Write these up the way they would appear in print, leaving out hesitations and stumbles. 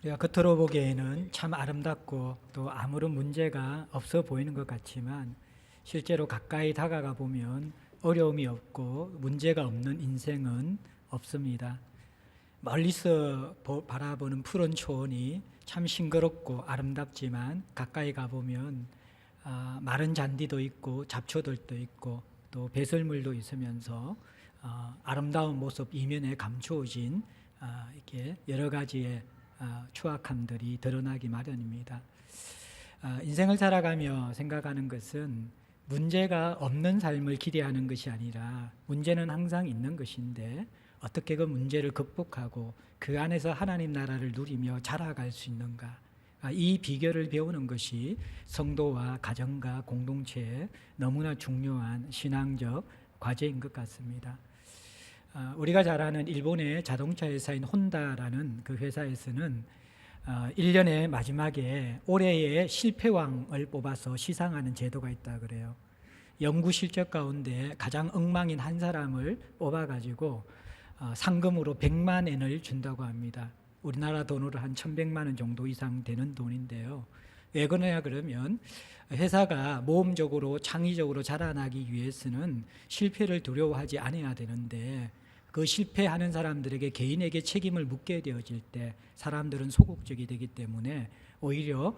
우리가 겉으로 보기에는 참 아름답고 또 아무런 문제가 없어 보이는 것 같지만 실제로 가까이 다가가 보면 어려움이 없고 문제가 없는 인생은 없습니다. 멀리서 바라보는 푸른 초원이 참 싱그럽고 아름답지만 가까이 가보면 마른 잔디도 있고 잡초들도 있고 또 배설물도 있으면서 아름다운 모습 이면에 감추어진 이렇게 여러 가지의 추악함들이 드러나기 마련입니다. 인생을 살아가며 생각하는 것은 문제가 없는 삶을 기대하는 것이 아니라 문제는 항상 있는 것인데 어떻게 그 문제를 극복하고 그 안에서 하나님 나라를 누리며 자라갈 수 있는가, 이 비결을 배우는 것이 성도와 가정과 공동체에 너무나 중요한 신앙적 과제인 것 같습니다. 우리가 잘 아는 일본의 자동차 회사인 혼다라는 그 회사에서는 1년의 마지막에 올해의 실패왕을 뽑아서 시상하는 제도가 있다 그래요. 연구 실적 가운데 가장 엉망인 한 사람을 뽑아가지고 상금으로 100만 엔을 준다고 합니다. 우리나라 돈으로 한 1,100만 원 정도 이상 되는 돈인데요. 왜 그러냐 그러면 회사가 모험적으로 창의적으로 자라나기 위해서는 실패를 두려워하지 않아야 되는데 그 실패하는 사람들에게 개인에게 책임을 묻게 되어질 때 사람들은 소극적이 되기 때문에 오히려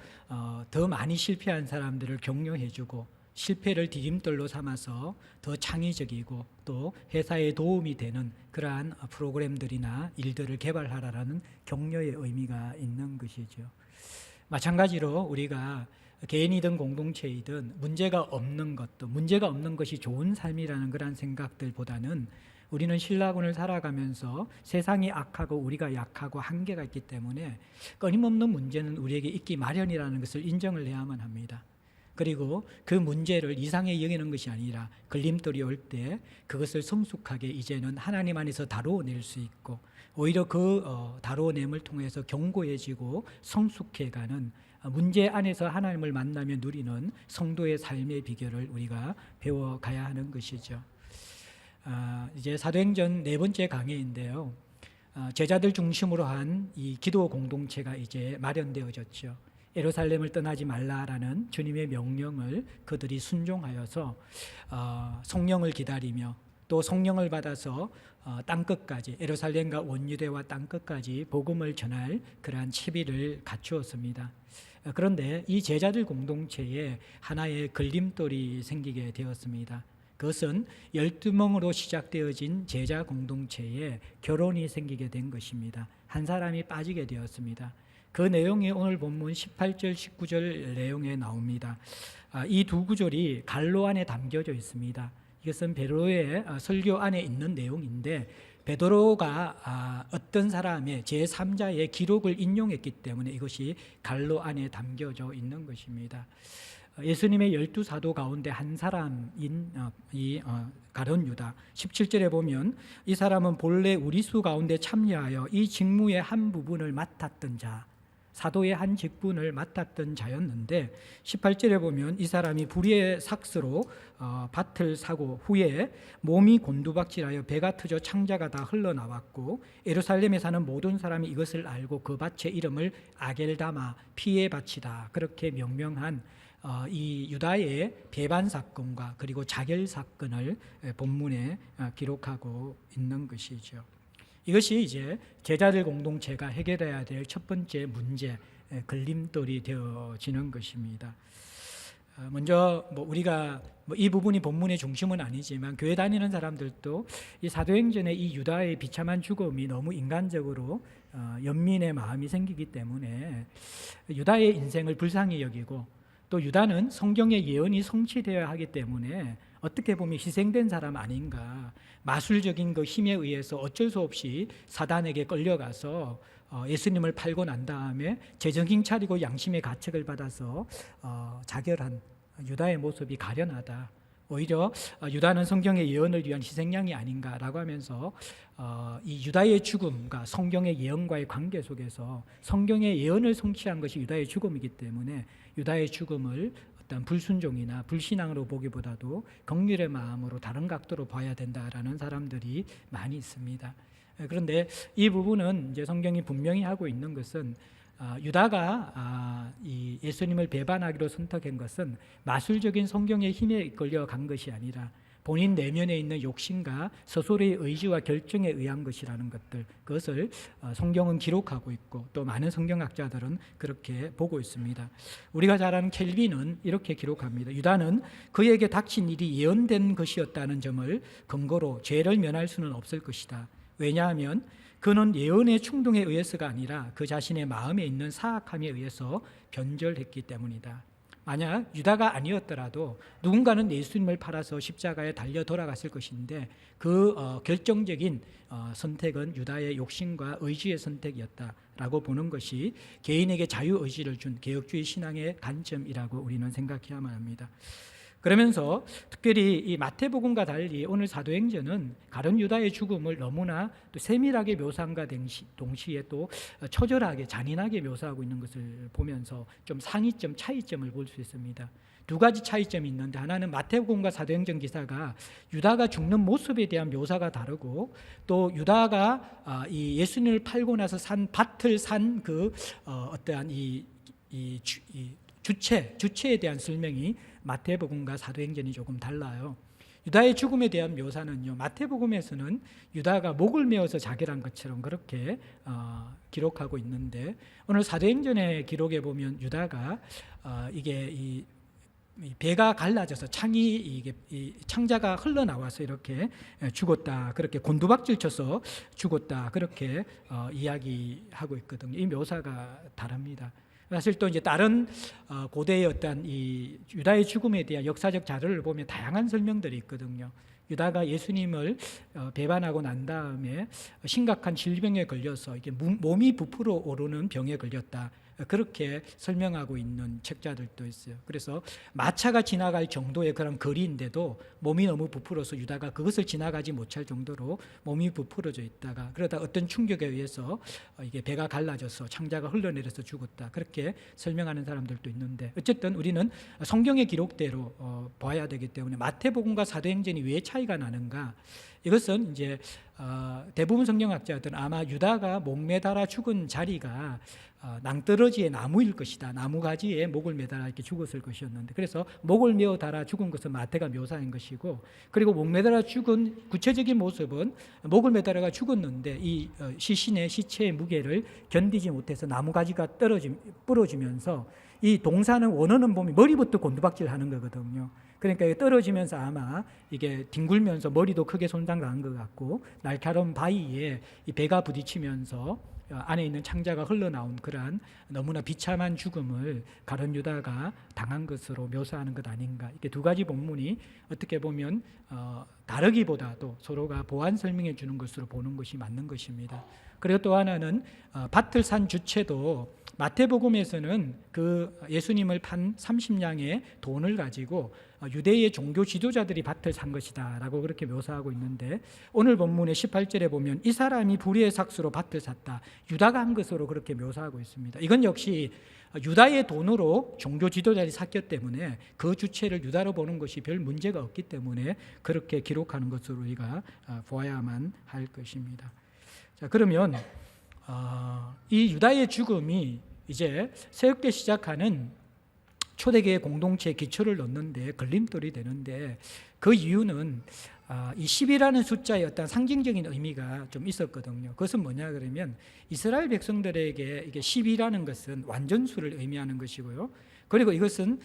더 많이 실패한 사람들을 격려해주고 실패를 디딤돌로 삼아서 더 창의적이고 또 회사에 도움이 되는 그러한 프로그램들이나 일들을 개발하라라는 격려의 의미가 있는 것이죠. 마찬가지로 우리가 개인이든 공동체이든 문제가 없는 것도 문제가 없는 것이 좋은 삶이라는 그런 생각들보다는 우리는 신라군을 살아가면서 세상이 악하고 우리가 약하고 한계가 있기 때문에 끊임없는 문제는 우리에게 있기 마련이라는 것을 인정을 해야만 합니다. 그리고 그 문제를 이상히 여기는 것이 아니라 걸림돌이 올 때 그것을 성숙하게 이제는 하나님 안에서 다루어낼 수 있고 오히려 그 다루어냄을 통해서 견고해지고 성숙해가는 문제 안에서 하나님을 만나며 누리는 성도의 삶의 비결을 우리가 배워가야 하는 것이죠. 이제 사도행전 4번째 강해인데요. 제자들 중심으로 한 이 기도 공동체가 이제 마련되어졌죠. 예루살렘을 떠나지 말라라는 주님의 명령을 그들이 순종하여서 성령을 기다리며 또 성령을 받아서 땅끝까지 예루살렘과 원유대와 땅끝까지 복음을 전할 그러한 채비를 갖추었습니다. 그런데 이 제자들 공동체에 하나의 걸림돌이 생기게 되었습니다. 그것은 12명으로 시작되어진 제자 공동체에 결혼이 생기게 된 것입니다. 한 사람이 빠지게 되었습니다. 그 내용이 오늘 본문 18절, 19절 내용에 나옵니다. 이 두 구절이 갈로 안에 담겨져 있습니다. 이것은 베드로의 설교 안에 있는 내용인데 베드로가 어떤 사람의 제3자의 기록을 인용했기 때문에 이것이 갈로 안에 담겨져 있는 것입니다. 예수님의 12사도 가운데 한 사람인 이 가룟 유다 17절에 보면 이 사람은 본래 우리 수 가운데 참여하여 이 직무의 한 부분을 맡았던 자, 사도의 한 직분을 맡았던 자였는데 18절에 보면 이 사람이 불의의 삭스로 밭을 사고 후에 몸이 곤두박질하여 배가 터져 창자가 다 흘러나왔고 예루살렘에 사는 모든 사람이 이것을 알고 그 밭의 이름을 아겔다마 피의 밭이다 그렇게 명명한 이 유다의 배반 사건과 그리고 자결 사건을 본문에 기록하고 있는 것이죠. 이것이 이제 제자들 공동체가 해결해야 될 첫 번째 문제, 걸림돌이 되어지는 것입니다. 먼저 우리가 이 부분이 본문의 중심은 아니지만 교회 다니는 사람들도 이 사도행전의 이 유다의 비참한 죽음이 너무 인간적으로 연민의 마음이 생기기 때문에 유다의 인생을 불쌍히 여기고 또 유다는 성경의 예언이 성취되어야 하기 때문에 어떻게 보면 희생된 사람 아닌가, 마술적인 그 힘에 의해서 어쩔 수 없이 사단에게 끌려가서 예수님을 팔고 난 다음에 재정신 차리고 양심의 가책을 받아서 자결한 유다의 모습이 가련하다. 오히려 유다는 성경의 예언을 위한 희생양이 아닌가라고 하면서 이 유다의 죽음과 성경의 예언과의 관계 속에서 성경의 예언을 성취한 것이 유다의 죽음이기 때문에 유다의 죽음을 어떤 불순종이나 불신앙으로 보기보다도 긍휼의 마음으로 다른 각도로 봐야 된다라는 사람들이 많이 있습니다. 그런데 이 부분은 이제 성경이 분명히 하고 있는 것은 유다가 이 예수님을 배반하기로 선택한 것은 마술적인 성경의 힘에 이끌려 간 것이 아니라 본인 내면에 있는 욕심과 스스로의 의지와 결정에 의한 것이라는 것들, 그것을 성경은 기록하고 있고 또 많은 성경학자들은 그렇게 보고 있습니다. 우리가 잘 아는 켈빈은 이렇게 기록합니다. 유다는 그에게 닥친 일이 예언된 것이었다는 점을 근거로 죄를 면할 수는 없을 것이다. 왜냐하면 그는 예언의 충동에 의해서가 아니라 그 자신의 마음에 있는 사악함에 의해서 변절했기 때문이다. 만약 유다가 아니었더라도 누군가는 예수님을 팔아서 십자가에 달려 돌아갔을 것인데 그 결정적인 선택은 유다의 욕심과 의지의 선택이었다라고 보는 것이 개인에게 자유의지를 준 개혁주의 신앙의 관점이라고 우리는 생각해야만 합니다. 그러면서 특별히 이 마태복음과 달리 오늘 사도행전은 가룟 유다의 죽음을 너무나 또 세밀하게 묘사함과 동시에 또 처절하게 잔인하게 묘사하고 있는 것을 보면서 좀 상이점, 차이점을 볼 수 있습니다. 두 가지 차이점이 있는데, 하나는 마태복음과 사도행전 기사가 유다가 죽는 모습에 대한 묘사가 다르고, 또 유다가 이 예수님을 팔고 나서 산 밭을 산 그 어떠한 주체에 대한 설명이 마태복음과 사도행전이 조금 달라요. 유다의 죽음에 대한 묘사는요, 마태복음에서는 유다가 목을 메어서 자결한 것처럼 그렇게 기록하고 있는데, 오늘 사도행전의 기록에 보면 유다가 이게 이 배가 갈라져서 창자가 흘러나와서 이렇게 죽었다, 그렇게 곤두박질 쳐서 죽었다, 그렇게 이야기하고 있거든요. 이 묘사가 다릅니다. 사실 또 이제 다른 고대의 어떤 이 유다의 죽음에 대한 역사적 자료를 보면 다양한 설명들이 있거든요. 유다가 예수님을 배반하고 난 다음에 심각한 질병에 걸려서 이게 몸이 부풀어 오르는 병에 걸렸다, 그렇게 설명하고 있는 책자들도 있어요. 그래서 마차가 지나갈 정도의 그런 거리인데도 몸이 너무 부풀어서 유다가 그것을 지나가지 못할 정도로 몸이 부풀어져 있다가 그러다 어떤 충격에 의해서 이게 배가 갈라져서 창자가 흘러내려서 죽었다, 그렇게 설명하는 사람들도 있는데, 어쨌든 우리는 성경의 기록대로 봐야 되기 때문에 마태복음과 사도행전이 왜 차이가 나는가? 이것은 이제 대부분 성경학자들은 아마 유다가 목매달아 죽은 자리가 낭떠러지의 나무일 것이다, 나무가지에 목을 매달아 이렇게 죽었을 것이었는데, 그래서 목을 메어 달아 죽은 것은 마태가 묘사한 것이고, 그리고 목 매달아 죽은 구체적인 모습은 목을 매달아가 죽었는데 이 시체의 무게를 견디지 못해서 나무가지가 부러지면서, 이 동사는 원어는 보면 머리부터 곤두박질하는 거거든요. 그러니까 떨어지면서 아마 이게 뒹굴면서 머리도 크게 손상당한 것 같고, 날카로운 바위에 이 배가 부딪히면서 안에 있는 창자가 흘러나온 그러한 너무나 비참한 죽음을 가룟 유다가 당한 것으로 묘사하는 것 아닌가. 이렇게 두 가지 본문이 어떻게 보면 다르기보다도 서로가 보완 설명해 주는 것으로 보는 것이 맞는 것입니다. 그리고 또 하나는 밭을 산 주체도 마태복음에서는 그 예수님을 판 30냥의 돈을 가지고 유대의 종교 지도자들이 밭을 산 것이다 라고 그렇게 묘사하고 있는데, 오늘 본문의 18절에 보면 이 사람이 불의의 삭수로 밭을 샀다, 유다가 한 것으로 그렇게 묘사하고 있습니다. 이건 역시 유다의 돈으로 종교 지도자들이 샀기 때문에 그 주체를 유다로 보는 것이 별 문제가 없기 때문에 그렇게 기록하는 것으로 우리가 보아야만 할 것입니다. 자, 그러면 이 유다의 죽음이 이제 새롭게 시작하는 초대교회 공동체의 기초를 놓는데 걸림돌이 되는데, 그 이유는 이 10이라는 숫자의 어떤 상징적인 의미가 좀 있었거든요. 그것은 뭐냐 그러면 이스라엘 백성들에게 이게 10이라는 것은 완전수를 의미하는 것이고요. 그리고 이것은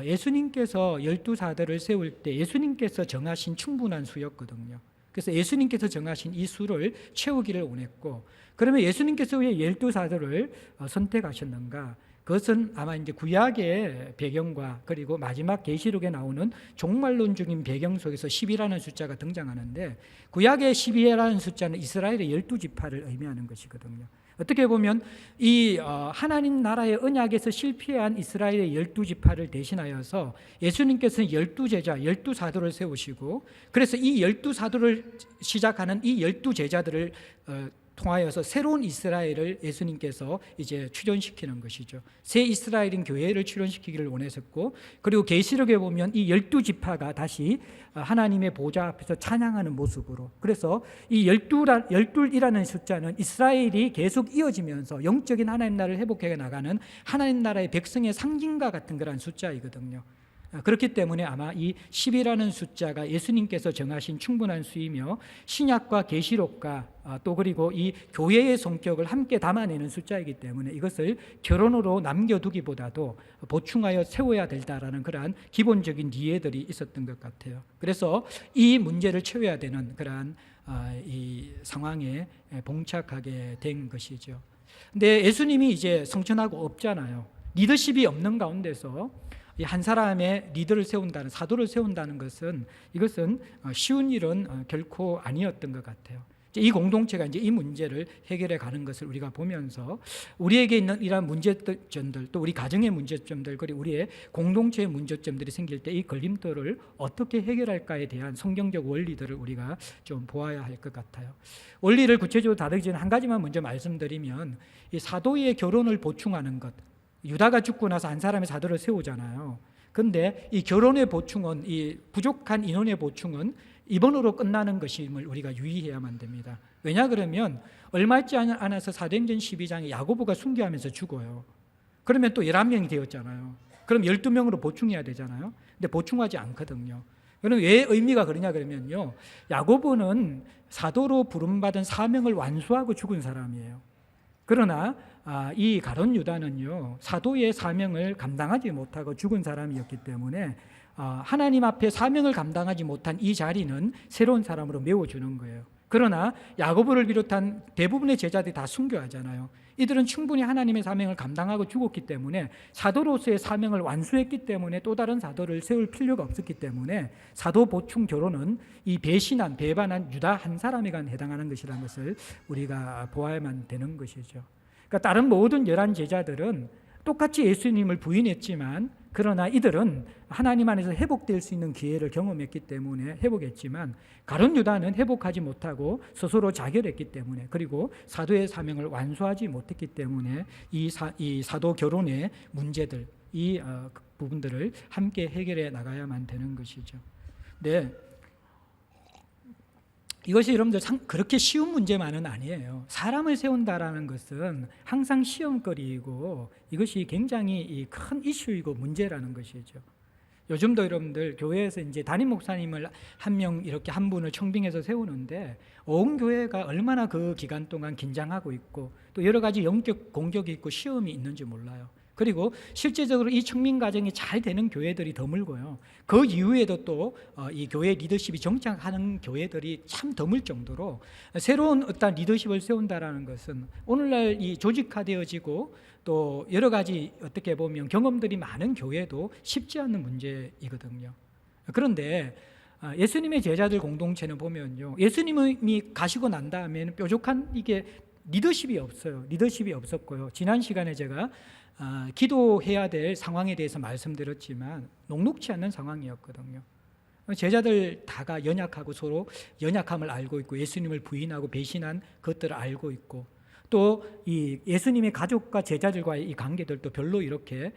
예수님께서 12사도를 세울 때 예수님께서 정하신 충분한 수였거든요. 그래서 예수님께서 정하신 이 수를 채우기를 원했고, 그러면 예수님께서 왜 12사도를 선택하셨는가? 그것은 아마 이제 구약의 배경과 그리고 마지막 계시록에 나오는 종말론적인 배경 속에서 10이라는 숫자가 등장하는데, 구약의 10이라는 숫자는 이스라엘의 12지파를 의미하는 것이거든요. 어떻게 보면 이 하나님 나라의 언약에서 실패한 이스라엘의 12지파를 대신하여서 예수님께서는 12제자, 12사도를 세우시고, 그래서 이 12사도를 시작하는 이 12제자들을 통하여서 새로운 이스라엘을 예수님께서 이제 출현시키는 것이죠. 새 이스라엘인 교회를 출현시키기를 원하셨고, 그리고 계시록에 보면 이 12지파가 다시 하나님의 보좌 앞에서 찬양하는 모습으로, 그래서 이 12이라는 숫자는 이스라엘이 계속 이어지면서 영적인 하나님 나라를 회복해 나가는 하나님 나라의 백성의 상징과 같은 그런 숫자이거든요. 그렇기 때문에 아마 이 10이라는 숫자가 예수님께서 정하신 충분한 수이며, 신약과 계시록과 또 그리고 이 교회의 성격을 함께 담아내는 숫자이기 때문에 이것을 결혼으로 남겨두기보다도 보충하여 세워야 된다라는 그러한 기본적인 이해들이 있었던 것 같아요. 그래서 이 문제를 채워야 되는 그러한 이 상황에 봉착하게 된 것이죠. 근데 예수님이 이제 성천하고 없잖아요. 리더십이 없는 가운데서 한 사람의 리더를 세운다는, 사도를 세운다는 것은, 이것은 쉬운 일은 결코 아니었던 것 같아요. 이 공동체가 이제 이 문제를 해결해 가는 것을 우리가 보면서 우리에게 있는 이러한 문제점들, 또 우리 가정의 문제점들, 그리고 우리의 공동체의 문제점들이 생길 때 이 걸림돌을 어떻게 해결할까에 대한 성경적 원리들을 우리가 좀 보아야 할 것 같아요. 원리를 구체적으로 다루기 전에 한 가지만 먼저 말씀드리면, 이 사도의 결혼을 보충하는 것, 유다가 죽고 나서 한 사람의 사도를 세우잖아요. 그런데 이 결혼의 보충은, 이 부족한 인원의 보충은 입원으로 끝나는 것임을 우리가 유의해야만 됩니다. 왜냐 그러면 얼마 있지 않아서 사도행전 12장에 야고보가 순교하면서 죽어요. 그러면 또 11명이 되었잖아요. 그럼 12명으로 보충해야 되잖아요. 근데 보충하지 않거든요. 그럼 왜 의미가 그러냐 그러면요, 야고보는 사도로 부름받은 사명을 완수하고 죽은 사람이에요. 그러나 이 가룟 유다는요, 사도의 사명을 감당하지 못하고 죽은 사람이었기 때문에 하나님 앞에 사명을 감당하지 못한 이 자리는 새로운 사람으로 메워주는 거예요. 그러나 야고보를 비롯한 대부분의 제자들이 다 순교하잖아요. 이들은 충분히 하나님의 사명을 감당하고 죽었기 때문에, 사도로서의 사명을 완수했기 때문에 또 다른 사도를 세울 필요가 없었기 때문에 사도 보충 결혼은 이 배반한 유다 한 사람에만 해당하는 것이라는 것을 우리가 보아야만 되는 것이죠. 그러니까 다른 모든 11 제자들은 똑같이 예수님을 부인했지만, 그러나 이들은 하나님 안에서 회복될 수 있는 기회를 경험했기 때문에 회복했지만, 가룟 유다는 회복하지 못하고 스스로 자결했기 때문에, 그리고 사도의 사명을 완수하지 못했기 때문에 이 사도 결혼의 문제들, 이 부분들을 함께 해결해 나가야만 되는 것이죠. 네. 이것이 여러분들 그렇게 쉬운 문제만은 아니에요. 사람을 세운다라는 것은 항상 시험거리이고, 이것이 굉장히 큰 이슈이고 문제라는 것이죠. 요즘도 여러분들 교회에서 이제 담임 목사님을 한 명 이렇게 한 분을 청빙해서 세우는데, 온 교회가 얼마나 그 기간 동안 긴장하고 있고, 또 여러 가지 영적 공격이 있고 시험이 있는지 몰라요. 그리고 실제적으로 이 청민 과정이 잘 되는 교회들이 드물고요. 그 이후에도 또 이 교회 리더십이 정착하는 교회들이 참 드물 정도로, 새로운 어떤 리더십을 세운다라는 것은 오늘날 이 조직화되어지고 또 여러 가지 어떻게 보면 경험들이 많은 교회도 쉽지 않은 문제이거든요. 그런데 예수님의 제자들 공동체는 보면요, 예수님이 가시고 난 다음에는 뾰족한 이게 리더십이 없어요. 리더십이 없었고요. 지난 시간에 제가 기도해야 될 상황에 대해서 말씀드렸지만 녹록치 않는 상황이었거든요. 제자들 다가 연약하고 서로 연약함을 알고 있고, 예수님을 부인하고 배신한 것들을 알고 있고, 또 이 예수님의 가족과 제자들과의 이 관계들도 별로 이렇게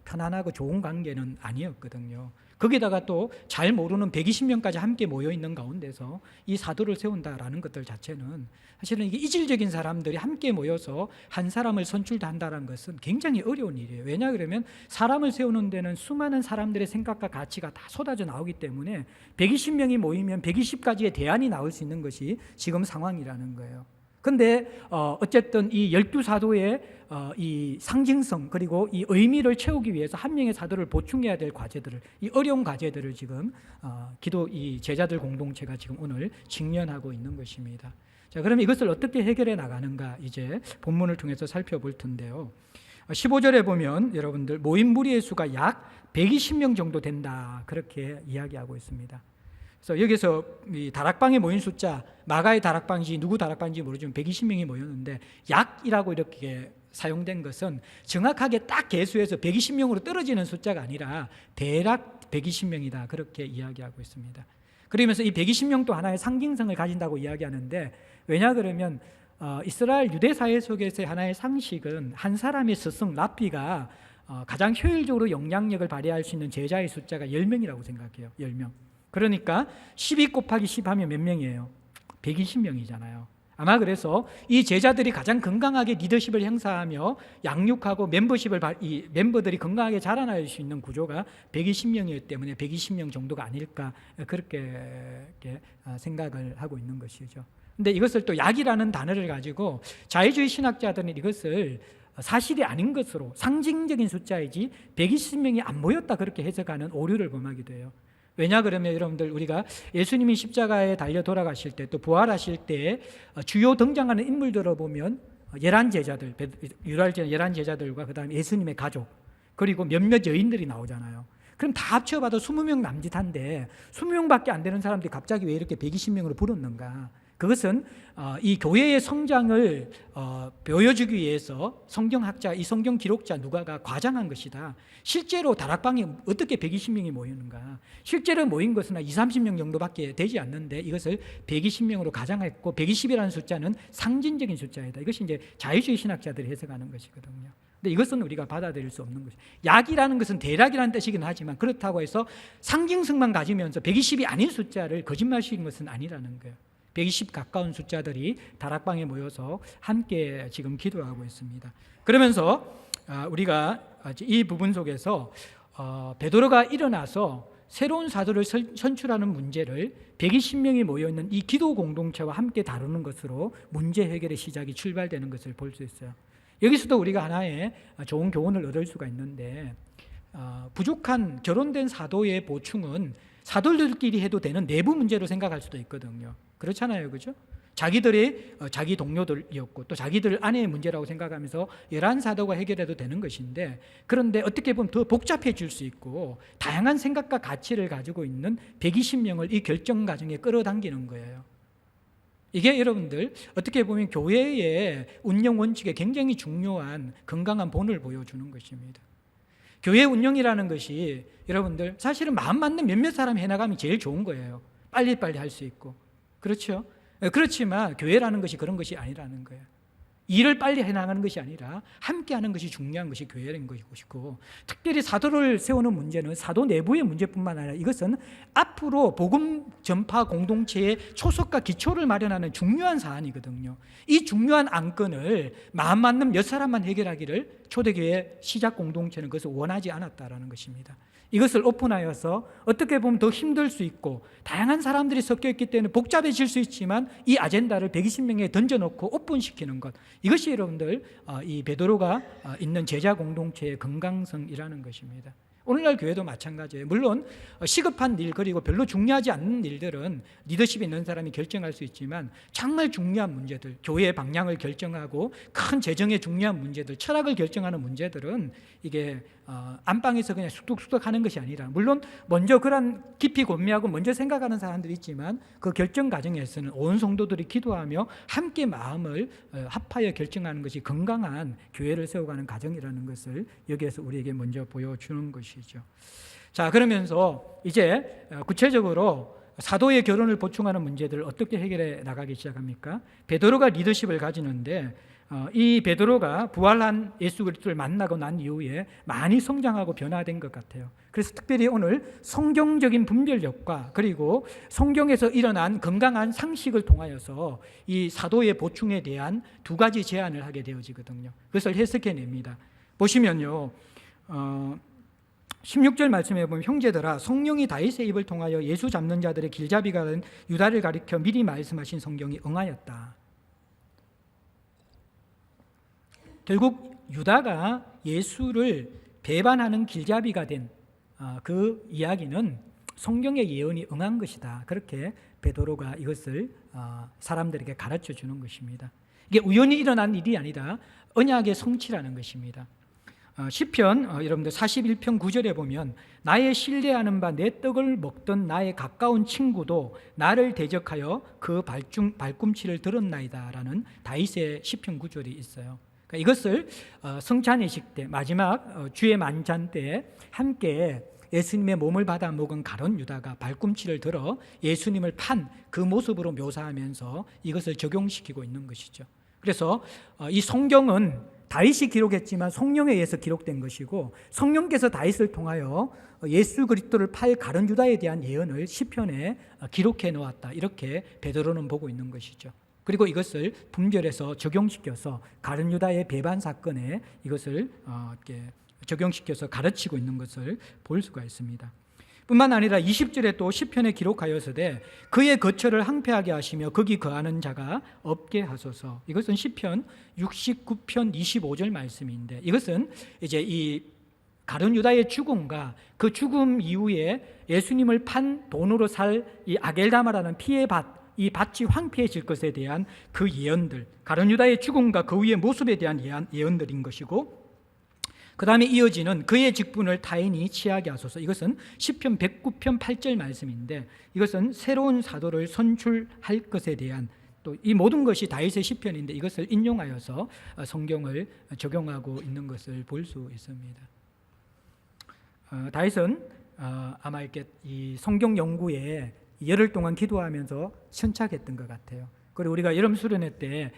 편안하고 좋은 관계는 아니었거든요. 거기다가 또 잘 모르는 120명까지 함께 모여 있는 가운데서 이 사도를 세운다라는 것들 자체는, 사실은 이게 이질적인 사람들이 함께 모여서 한 사람을 선출한다는 것은 굉장히 어려운 일이에요. 왜냐 그러면 사람을 세우는 데는 수많은 사람들의 생각과 가치가 다 쏟아져 나오기 때문에 120명이 모이면 120가지의 대안이 나올 수 있는 것이 지금 상황이라는 거예요. 그런데 어쨌든 이 12사도의 이 상징성, 그리고 이 의미를 채우기 위해서 한 명의 사도를 보충해야 될 과제들을, 이 어려운 과제들을 지금 이 제자들 공동체가 지금 오늘 직면하고 있는 것입니다. 자, 그러면 이것을 어떻게 해결해 나가는가, 이제 본문을 통해서 살펴볼 텐데요. 15절에 보면 여러분들 모인 무리의 수가 약 120명 정도 된다, 그렇게 이야기하고 있습니다. 그래서 여기서 이 다락방에 모인 숫자, 마가의 다락방인지 누구 다락방인지 모르지만 120명이 모였는데, 약이라고 이렇게 사용된 것은 정확하게 딱 계수해서 120명으로 떨어지는 숫자가 아니라 대략 120명이다, 그렇게 이야기하고 있습니다. 그러면서 이 120명도 하나의 상징성을 가진다고 이야기하는데, 왜냐 그러면 이스라엘 유대 사회 속에서의 하나의 상식은 한 사람의 스승 랍비가 가장 효율적으로 영향력을 발휘할 수 있는 제자의 숫자가 10명이라고 생각해요. 10명. 그러니까 12 곱하기 10 하면 몇 명이에요? 120명이잖아요. 아마 그래서 이 제자들이 가장 건강하게 리더십을 행사하며 양육하고 이 멤버들이 건강하게 자라날 수 있는 구조가 120명이기 때문에 120명 정도가 아닐까 그렇게 생각을 하고 있는 것이죠. 근데 이것을 또 약이라는 단어를 가지고 자유주의 신학자들은 이것을 사실이 아닌 것으로 상징적인 숫자이지 120명이 안 모였다 그렇게 해석하는 오류를 범하기도 해요. 왜냐 그러면 여러분들 우리가 예수님이 십자가에 달려 돌아가실 때 또 부활하실 때 주요 등장하는 인물들을 보면 11제자들, 유달제 11제자들과 그 다음에 예수님의 가족 그리고 몇몇 여인들이 나오잖아요. 그럼 다 합쳐봐도 20명 남짓한데 20명밖에 안 되는 사람들이 갑자기 왜 이렇게 120명으로 불었는가? 그것은 이 교회의 성장을 보여주기 위해서 성경학자, 이 성경 기록자 누가가 과장한 것이다. 실제로 다락방에 어떻게 120명이 모이는가? 실제로 모인 것은 20, 30명 정도밖에 되지 않는데 이것을 120명으로 가장했고 120이라는 숫자는 상징적인 숫자이다. 이것이 이제 자유주의 신학자들이 해석하는 것이거든요. 근데 이것은 우리가 받아들일 수 없는 것이죠. 약이라는 것은 대략이라는 뜻이긴 하지만 그렇다고 해서 상징성만 가지면서 120이 아닌 숫자를 거짓말식인 것은 아니라는 거예요. 120 가까운 숫자들이 다락방에 모여서 함께 지금 기도하고 있습니다. 그러면서 우리가 이 부분 속에서 베드로가 일어나서 새로운 사도를 선출하는 문제를 120명이 모여있는 이 기도 공동체와 함께 다루는 것으로 문제 해결의 시작이 출발되는 것을 볼 수 있어요. 여기서도 우리가 하나의 좋은 교훈을 얻을 수가 있는데 부족한 결혼된 사도의 보충은 사도들끼리 해도 되는 내부 문제로 생각할 수도 있거든요. 그렇잖아요, 그죠? 자기들이 자기 동료들이었고 또 자기들 안의 문제라고 생각하면서 11사도가 해결해도 되는 것인데 그런데 어떻게 보면 더 복잡해질 수 있고 다양한 생각과 가치를 가지고 있는 120명을 이 결정 과정에 끌어당기는 거예요. 이게 여러분들 어떻게 보면 교회의 운영 원칙에 굉장히 중요한 건강한 본을 보여주는 것입니다. 교회 운영이라는 것이 여러분들 사실은 마음 맞는 몇몇 사람이 해나가면 제일 좋은 거예요. 빨리빨리 할 수 있고. 그렇죠? 그렇지만 교회라는 것이 그런 것이 아니라는 거예요. 일을 빨리 해나가는 것이 아니라 함께 하는 것이 중요한 것이 교회라는 것이고 특별히 사도를 세우는 문제는 사도 내부의 문제뿐만 아니라 이것은 앞으로 복음 전파 공동체의 초석과 기초를 마련하는 중요한 사안이거든요. 이 중요한 안건을 마음 맞는 몇 사람만 해결하기를 초대교회 시작 공동체는 그것을 원하지 않았다라는 것입니다. 이것을 오픈하여서 어떻게 보면 더 힘들 수 있고 다양한 사람들이 섞여 있기 때문에 복잡해질 수 있지만 이 아젠다를 120명에 던져놓고 오픈시키는 것, 이것이 여러분들 이 베드로가 있는 제자 공동체의 건강성이라는 것입니다. 오늘날 교회도 마찬가지예요. 물론 시급한 일 그리고 별로 중요하지 않는 일들은 리더십이 있는 사람이 결정할 수 있지만 정말 중요한 문제들, 교회의 방향을 결정하고 큰 재정의 중요한 문제들, 철학을 결정하는 문제들은 이게 안방에서 그냥 쑥덕쑥덕 하는 것이 아니라 물론 먼저 그런 깊이 고민하고 먼저 생각하는 사람들이 있지만 그 결정 과정에서는 온 성도들이 기도하며 함께 마음을 합하여 결정하는 것이 건강한 교회를 세워가는 과정이라는 것을 여기에서 우리에게 먼저 보여주는 것이죠. 자, 그러면서 이제 구체적으로 사도의 결혼을 보충하는 문제들을 어떻게 해결해 나가기 시작합니까? 베드로가 리더십을 가지는데 이 베드로가 부활한 예수 그리스도를 만나고 난 이후에 많이 성장하고 변화된 것 같아요. 그래서 특별히 오늘 성경적인 분별력과 그리고 성경에서 일어난 건강한 상식을 통하여서 이 사도의 보충에 대한 두 가지 제안을 하게 되어지거든요. 그것을 해석해냅니다. 보시면요, 16절 말씀에 보면 형제들아 성령이 다윗의 입을 통하여 예수 잡는 자들의 길잡이가 된 유다를 가리켜 미리 말씀하신 성경이 응하였다. 결국 유다가 예수를 배반하는 길잡이가 된 그 이야기는 성경의 예언이 응한 것이다. 그렇게 베드로가 이것을 사람들에게 가르쳐 주는 것입니다. 이게 우연히 일어난 일이 아니라 언약의 성취라는 것입니다. 시편 여러분들 41편 9절에 보면 나의 신뢰하는 바 내 떡을 먹던 나의 가까운 친구도 나를 대적하여 그 발꿈치를 들었나이다 라는 다윗의 시편 9절이 있어요. 그러니까 이것을 성찬예식 때 마지막 주의 만찬 때 함께 예수님의 몸을 받아 먹은 가룟 유다가 발꿈치를 들어 예수님을 판 그 모습으로 묘사하면서 이것을 적용시키고 있는 것이죠. 그래서 이 성경은 다윗이 기록했지만 성령에 의해서 기록된 것이고, 성령께서 다윗을 통하여 예수 그리스도를 팔 가룟 유다에 대한 예언을 시편에 기록해 놓았다, 이렇게 베드로는 보고 있는 것이죠. 그리고 이것을 분별해서 적용시켜서 가룟 유다의 배반 사건에 이것을 이렇게 적용시켜서 가르치고 있는 것을 볼 수가 있습니다. 뿐만 아니라 20절에 또 시편에 기록하여서되 그의 거처를 항폐하게 하시며 거기 거하는 자가 없게 하소서. 이것은 시편 69편 25절 말씀인데, 이것은 이제 이 가룟 유다의 죽음과 그 죽음 이후에 예수님을 판 돈으로 살 이 아겔다마라는 피의 밭, 이 밭이 황폐해질 것에 대한 그 예언들, 가룟 유다의 죽음과 그 후의 모습에 대한 예언들인 것이고, 그 다음에 이어지는 그의 직분을 타인이 취하게 하소서. 이것은 시편 109편 8절 말씀인데, 이것은 새로운 사도를 선출할 것에 대한, 또 이 모든 것이 다윗의 시편인데 이것을 인용하여서 성경을 적용하고 있는 것을 볼 수 있습니다. 다윗은 아마 이렇게 이 성경 연구에 열흘 동안 기도하면서 천착했던 것 같아요. 그리고 우리가 여름 수련회 때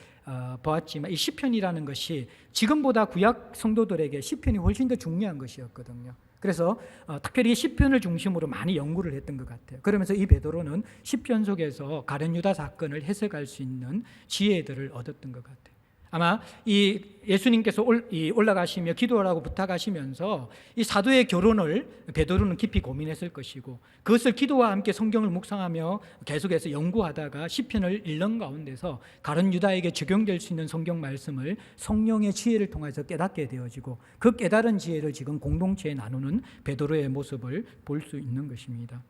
보았지만 이 시편이라는 것이 지금보다 구약 성도들에게 시편이 훨씬 더 중요한 것이었거든요. 그래서 특별히 시편을 중심으로 많이 연구를 했던 것 같아요. 그러면서 이 베드로는 시편 속에서 가룟 유다 사건을 해석할 수 있는 지혜들을 얻었던 것 같아요. 아마 이 예수님께서 올라가시며 기도하라고 부탁하시면서 이 사도의 결혼을 베드로는 깊이 고민했을 것이고, 그것을 기도와 함께 성경을 묵상하며 계속해서 연구하다가 시편을 읽는 가운데서 가룟 유다에게 적용될 수 있는 성경 말씀을 성령의 지혜를 통해서 깨닫게 되어지고, 그 깨달은 지혜를 지금 공동체에 나누는 베드로의 모습을 볼 수 있는 것입니다.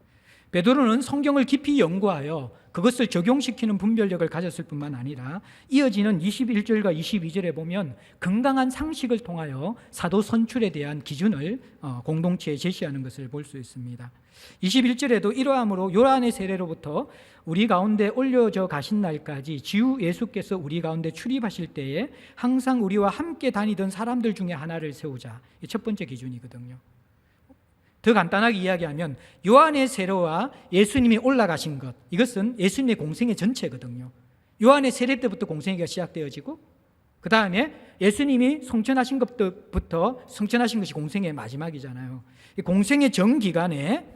베드로는 성경을 깊이 연구하여 그것을 적용시키는 분별력을 가졌을 뿐만 아니라 이어지는 21절과 22절에 보면 건강한 상식을 통하여 사도 선출에 대한 기준을 공동체에 제시하는 것을 볼 수 있습니다. 21절에도 이러함으로 요한의 세례로부터 우리 가운데 올려져 가신 날까지 주 예수께서 우리 가운데 출입하실 때에 항상 우리와 함께 다니던 사람들 중에 하나를 세우자. 이 첫 번째 기준이거든요. 더 간단하게 이야기하면 요한의 세례와 예수님이 올라가신 것, 이것은 예수님의 공생의 전체거든요. 요한의 세례 때부터 공생애가 시작되어지고, 그 다음에 예수님이 성천하신 것부터 성천하신 것이 공생의 마지막이잖아요. 이 공생의 전 기간에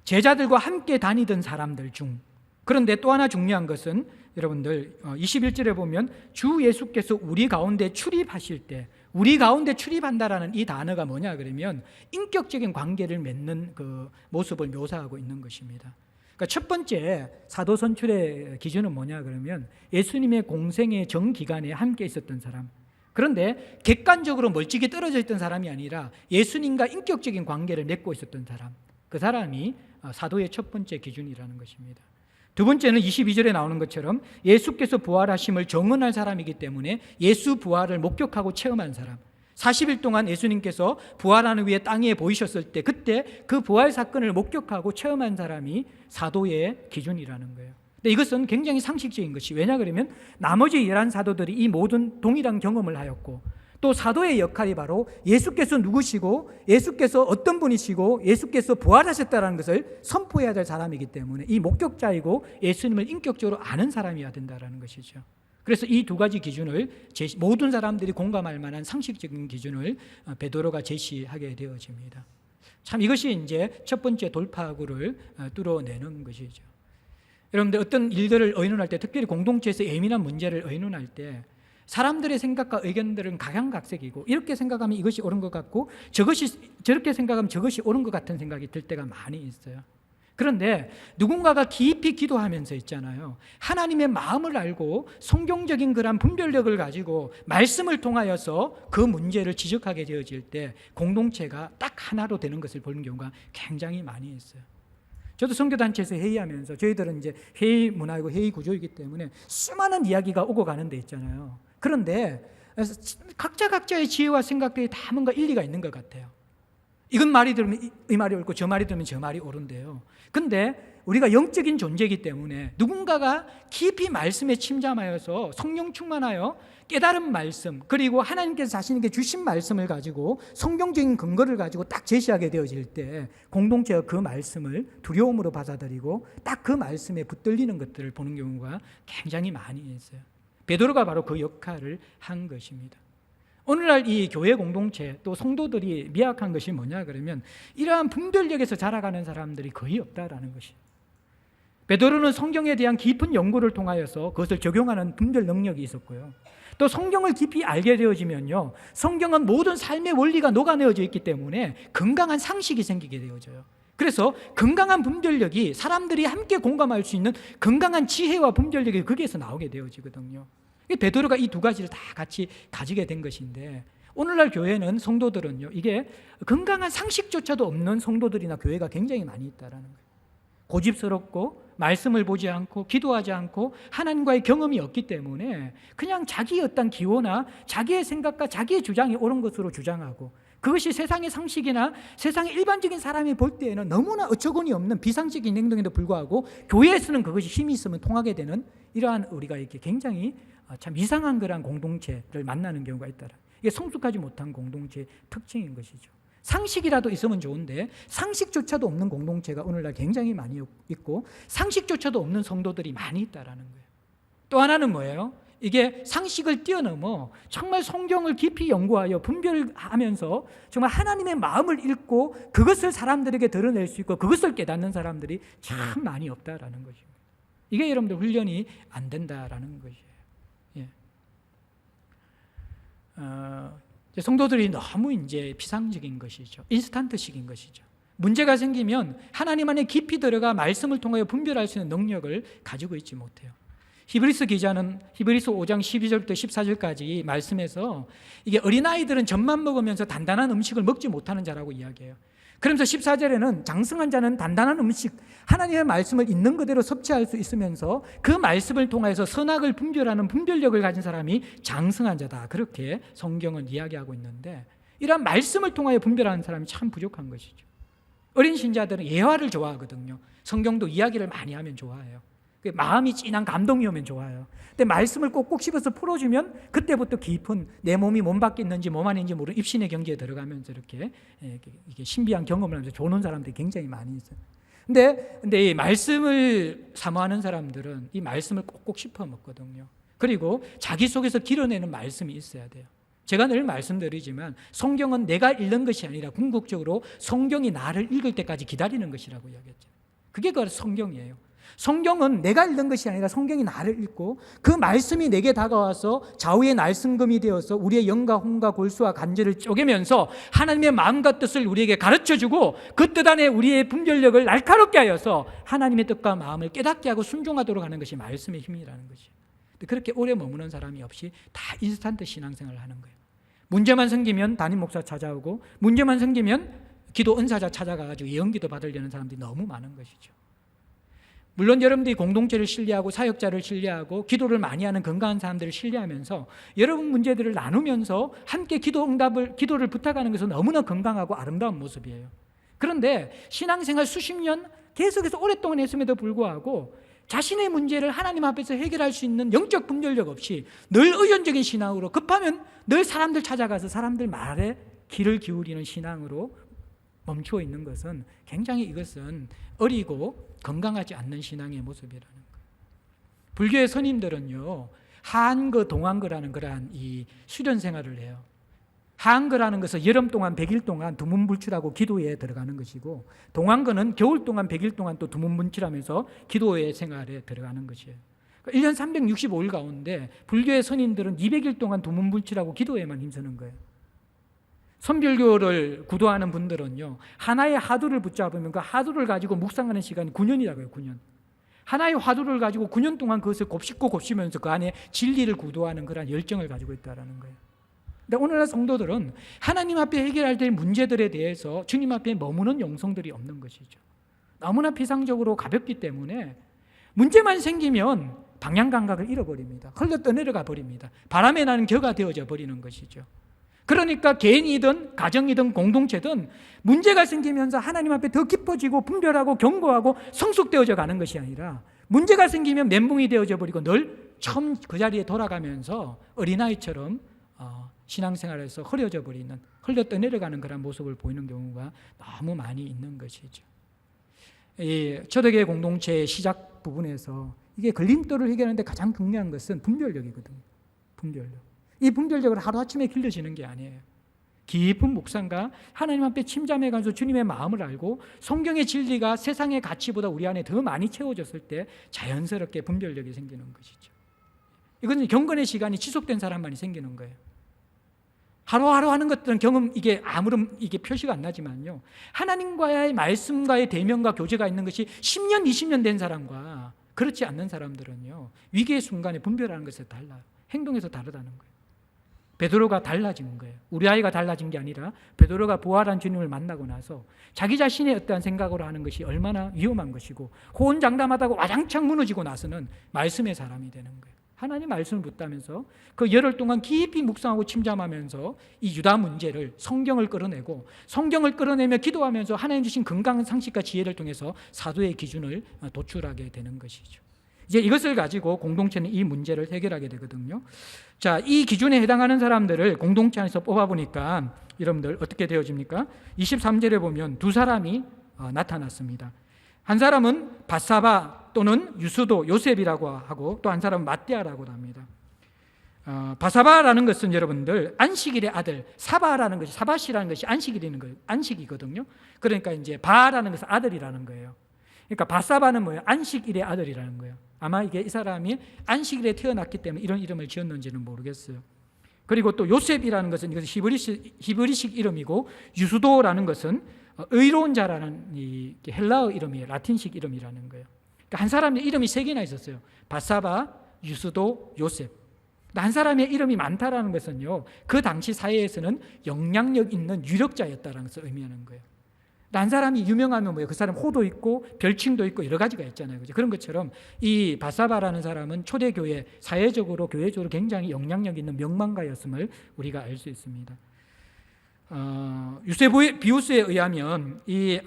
제자들과 함께 다니던 사람들 중, 그런데 또 하나 중요한 것은 여러분들 21절에 보면 주 예수께서 우리 가운데 출입하실 때, 우리 가운데 출입한다라는 이 단어가 뭐냐 그러면 인격적인 관계를 맺는 그 모습을 묘사하고 있는 것입니다. 그러니까 첫 번째 사도 선출의 기준은 뭐냐 그러면 예수님의 공생의 전 기간에 함께 있었던 사람, 그런데 객관적으로 멀찍이 떨어져 있던 사람이 아니라 예수님과 인격적인 관계를 맺고 있었던 사람, 그 사람이 사도의 첫 번째 기준이라는 것입니다. 두 번째는 22절에 나오는 것처럼 예수께서 부활하심을 정언할 사람이기 때문에 예수 부활을 목격하고 체험한 사람, 40일 동안 예수님께서 부활하는 위에 땅에 보이셨을 때 그때 그 부활 사건을 목격하고 체험한 사람이 사도의 기준이라는 거예요. 근데 이것은 굉장히 상식적인 것이, 왜냐 그러면 나머지 11사도들이 이 모든 동일한 경험을 하였고, 또 사도의 역할이 바로 예수께서 누구시고 예수께서 어떤 분이시고 예수께서 부활하셨다는 것을 선포해야 될 사람이기 때문에 이 목격자이고 예수님을 인격적으로 아는 사람이어야 된다는 것이죠. 그래서 이 두 가지 기준을 모든 사람들이 공감할 만한 상식적인 기준을 베드로가 제시하게 되어집니다. 참 이것이 이제 첫 번째 돌파구를 뚫어내는 것이죠. 여러분들 어떤 일들을 의논할 때, 특별히 공동체에서 예민한 문제를 의논할 때 사람들의 생각과 의견들은 각양각색이고, 이렇게 생각하면 이것이 옳은 것 같고 저렇게 생각하면 저것이 옳은 것 같은 생각이 들 때가 많이 있어요. 그런데 누군가가 깊이 기도하면서 있잖아요, 하나님의 마음을 알고 성경적인 그런 분별력을 가지고 말씀을 통하여서 그 문제를 지적하게 되어질 때 공동체가 딱 하나로 되는 것을 보는 경우가 굉장히 많이 있어요. 저도 선교단체에서 회의하면서, 저희들은 이제 회의 문화이고 회의 구조이기 때문에 수많은 이야기가 오고 가는 데 있잖아요. 그런데 각자의 지혜와 생각들이 다 뭔가 일리가 있는 것 같아요. 이건 말이 들으면 이 말이 옳고 저 말이 들으면 저 말이 옳은데요. 근데 우리가 영적인 존재이기 때문에 누군가가 깊이 말씀에 침잠하여서 성령 충만하여 깨달은 말씀, 그리고 하나님께서 자신에게 주신 말씀을 가지고 성경적인 근거를 가지고 딱 제시하게 되어질 때 공동체가 그 말씀을 두려움으로 받아들이고 딱 그 말씀에 붙들리는 것들을 보는 경우가 굉장히 많이 있어요. 베드로가 바로 그 역할을 한 것입니다. 오늘날 이 교회 공동체 또 성도들이 미약한 것이 뭐냐 그러면 이러한 분별력에서 자라가는 사람들이 거의 없다라는 것이에요. 베드로는 성경에 대한 깊은 연구를 통하여서 그것을 적용하는 분별 능력이 있었고요. 또 성경을 깊이 알게 되어지면요, 성경은 모든 삶의 원리가 녹아내어져 있기 때문에 건강한 상식이 생기게 되어져요. 그래서 건강한 분별력이 사람들이 함께 공감할 수 있는 건강한 지혜와 분별력이 거기에서 나오게 되어지거든요. 베드로가 이 두 가지를 다 같이 가지게 된 것인데, 오늘날 교회는 성도들은요, 이게 건강한 상식조차도 없는 성도들이나 교회가 굉장히 많이 있다라는 거예요. 고집스럽고 말씀을 보지 않고 기도하지 않고 하나님과의 경험이 없기 때문에 그냥 자기의 어떤 기호나 자기의 생각과 자기의 주장이 옳은 것으로 주장하고, 그것이 세상의 상식이나 세상의 일반적인 사람이 볼 때에는 너무나 어처구니 없는 비상식인 행동에도 불구하고 교회에서는 그것이 힘이 있으면 통하게 되는, 이러한 우리가 이렇게 굉장히 참 이상한 그런 공동체를 만나는 경우가 있다. 이게 성숙하지 못한 공동체의 특징인 것이죠. 상식이라도 있으면 좋은데 상식조차도 없는 공동체가 오늘날 굉장히 많이 있고, 상식조차도 없는 성도들이 많이 있다라는 거예요. 또 하나는 뭐예요? 이게 상식을 뛰어넘어 정말 성경을 깊이 연구하여 분별하면서 정말 하나님의 마음을 읽고 그것을 사람들에게 드러낼 수 있고 그것을 깨닫는 사람들이 참 많이 없다라는 것입니다. 이게 여러분들 훈련이 안 된다라는 것이에요. 예. 성도들이 너무 이제 비상적인 것이죠. 인스턴트식인 것이죠. 문제가 생기면 하나님 안에 깊이 들어가 말씀을 통하여 분별할 수 있는 능력을 가지고 있지 못해요. 히브리서 기자는 히브리서 5장 12절부터 14절까지 말씀에서 이게 어린아이들은 젖만 먹으면서 단단한 음식을 먹지 못하는 자라고 이야기해요. 그러면서 14절에는 장성한 자는 단단한 음식, 하나님의 말씀을 있는 그대로 섭취할 수 있으면서 그 말씀을 통해서 선악을 분별하는 분별력을 가진 사람이 장성한 자다, 그렇게 성경은 이야기하고 있는데, 이런 말씀을 통하여 분별하는 사람이 참 부족한 것이죠. 어린 신자들은 예화를 좋아하거든요. 성경도 이야기를 많이 하면 좋아해요. 마음이 진한 감동이 오면 좋아요. 근데 말씀을 꼭꼭 씹어서 풀어주면 그때부터 깊은 내 몸이 몸 밖에 있는지 몸 안에 있는지 모르는 입신의 경지에 들어가면서 이렇게 이게 신비한 경험을 하면서 조는 사람들이 굉장히 많이 있어요. 근데 이 말씀을 사모하는 사람들은 이 말씀을 꼭꼭 씹어 먹거든요. 그리고 자기 속에서 길어내는 말씀이 있어야 돼요. 제가 늘 말씀드리지만 성경은 내가 읽는 것이 아니라 궁극적으로 성경이 나를 읽을 때까지 기다리는 것이라고 이야기했죠. 그게 그 성경이에요. 성경은 내가 읽는 것이 아니라 성경이 나를 읽고 그 말씀이 내게 다가와서 좌우의 날승금이 되어서 우리의 영과 혼과 골수와 간절을 쪼개면서 하나님의 마음과 뜻을 우리에게 가르쳐주고 그 뜻 안에 우리의 분별력을 날카롭게 하여서 하나님의 뜻과 마음을 깨닫게 하고 순종하도록 하는 것이 말씀의 힘이라는 것이에요. 그렇게 오래 머무는 사람이 없이 다 인스턴트 신앙생활을 하는 거예요. 문제만 생기면 담임 목사 찾아오고, 문제만 생기면 기도 은사자 찾아가가지고 예언기도 받으려는 사람들이 너무 많은 것이죠. 물론 여러분들이 공동체를 신뢰하고 사역자를 신뢰하고 기도를 많이 하는 건강한 사람들을 신뢰하면서 여러분 문제들을 나누면서 함께 기도를 부탁하는 것은 너무나 건강하고 아름다운 모습이에요. 그런데 신앙생활 수십 년 계속해서 오랫동안 했음에도 불구하고 자신의 문제를 하나님 앞에서 해결할 수 있는 영적 분별력 없이 늘 의존적인 신앙으로, 급하면 늘 사람들 찾아가서 사람들 말에 귀를 기울이는 신앙으로 멈추어 있는 것은 굉장히, 이것은 어리고 건강하지 않는 신앙의 모습이라는 거예요. 불교의 스님들은요, 하한거, 동한거라는 그러한 이 수련 생활을 해요. 하한거라는 것은 여름 동안 100일 동안 두문불출하고 기도에 들어가는 것이고, 동한거는 겨울 동안 100일 동안 또 두문불출하면서 기도의 생활에 들어가는 것이에요. 1년 365일 가운데 불교의 스님들은 200일 동안 두문불출하고 기도에만 힘쓰는 거예요. 선별교를 구도하는 분들은요, 하나의 화두를 붙잡으면 그 화두를 가지고 묵상하는 시간이 9년이라고 해요. 9년. 하나의 화두를 가지고 9년 동안 그것을 곱씹고 곱씹으면서 그 안에 진리를 구도하는 그런 열정을 가지고 있다는 거예요. 근데 오늘날 성도들은 하나님 앞에 해결할 될 문제들에 대해서 주님 앞에 머무는 영성들이 없는 것이죠. 너무나 피상적으로 가볍기 때문에 문제만 생기면 방향 감각을 잃어버립니다. 흘러 떠내려가 버립니다. 바람에 나는 겨가 되어져 버리는 것이죠. 그러니까 개인이든 가정이든 공동체든 문제가 생기면서 하나님 앞에 더 깊어지고 분별하고 경고하고 성숙되어져 가는 것이 아니라, 문제가 생기면 멘붕이 되어져 버리고 늘 처음 그 자리에 돌아가면서 어린아이처럼 신앙생활에서 흐려져 버리는, 흘러 떠내려가는 그런 모습을 보이는 경우가 너무 많이 있는 것이죠. 이 초대교회 공동체의 시작 철학 부분에서 이게 걸림돌을 해결하는데 가장 중요한 것은 분별력이거든요. 분별력. 이 분별력을 하루아침에 길러지는 게 아니에요. 깊은 묵상과 하나님 앞에 침잠해가면서 주님의 마음을 알고 성경의 진리가 세상의 가치보다 우리 안에 더 많이 채워졌을 때 자연스럽게 분별력이 생기는 것이죠. 이건 경건의 시간이 지속된 사람만이 생기는 거예요. 하루하루 하는 것들은 경험, 이게 아무런 이게 표시가 안 나지만요, 하나님과의 말씀과의 대면과 교제가 있는 것이 10년, 20년 된 사람과 그렇지 않는 사람들은요, 위기의 순간에 분별하는 것에서 달라요. 행동에서 다르다는 거예요. 베드로가 달라진 거예요. 우리 아이가 달라진 게 아니라 베드로가 부활한 주님을 만나고 나서 자기 자신의 어떠한 생각으로 하는 것이 얼마나 위험한 것이고 호언장담하다고 와장창 무너지고 나서는 말씀의 사람이 되는 거예요. 하나님 말씀을 붙다면서 그 열흘 동안 깊이 묵상하고 침잠하면서 이 유다 문제를, 성경을 끌어내고, 성경을 끌어내며 기도하면서 하나님 주신 건강한 상식과 지혜를 통해서 사도의 기준을 도출하게 되는 것이죠. 이제 이것을 가지고 공동체는 이 문제를 해결하게 되거든요. 자, 이 기준에 해당하는 사람들을 공동체 안에서 뽑아보니까 여러분들 어떻게 되어집니까? 23절에 보면 두 사람이 나타났습니다. 한 사람은 바사바 또는 유스도, 요셉이라고 하고, 또 한 사람은 마띠아라고 합니다. 바사바라는 것은 여러분들 안식일의 아들, 사바라는 것이, 사바시라는 것이 안식이거든요. 그러니까 이제 바라는 것은 아들이라는 거예요. 그러니까 바사바는 뭐예요? 안식일의 아들이라는 거예요. 아마 이게 이 사람이 안식일에 태어났기 때문에 이런 이름을 지었는지는 모르겠어요. 그리고 또 요셉이라는 것은 이것은 히브리식 이름이고, 유스도라는 것은 의로운 자라는 이 헬라어 이름이에요. 라틴식 이름이라는 거예요. 그러니까 한 사람의 이름이 세 개나 있었어요. 바사바, 유스도, 요셉. 한 사람의 이름이 많다라는 것은요, 그 당시 사회에서는 영향력 있는 유력자였다라는 것을 의미하는 거예요. 한 사람이 유명하면 뭐예요? 그 사람 호도 있고 별칭도 있고 여러 가지가 있잖아요. 그죠? 그런 것처럼 이 바사바라는 사람은 초대교회, 사회적으로 교회적으로 굉장히 영향력 있는 명망가였음을 우리가 알 수 있습니다. 유세비우스에 의하면 이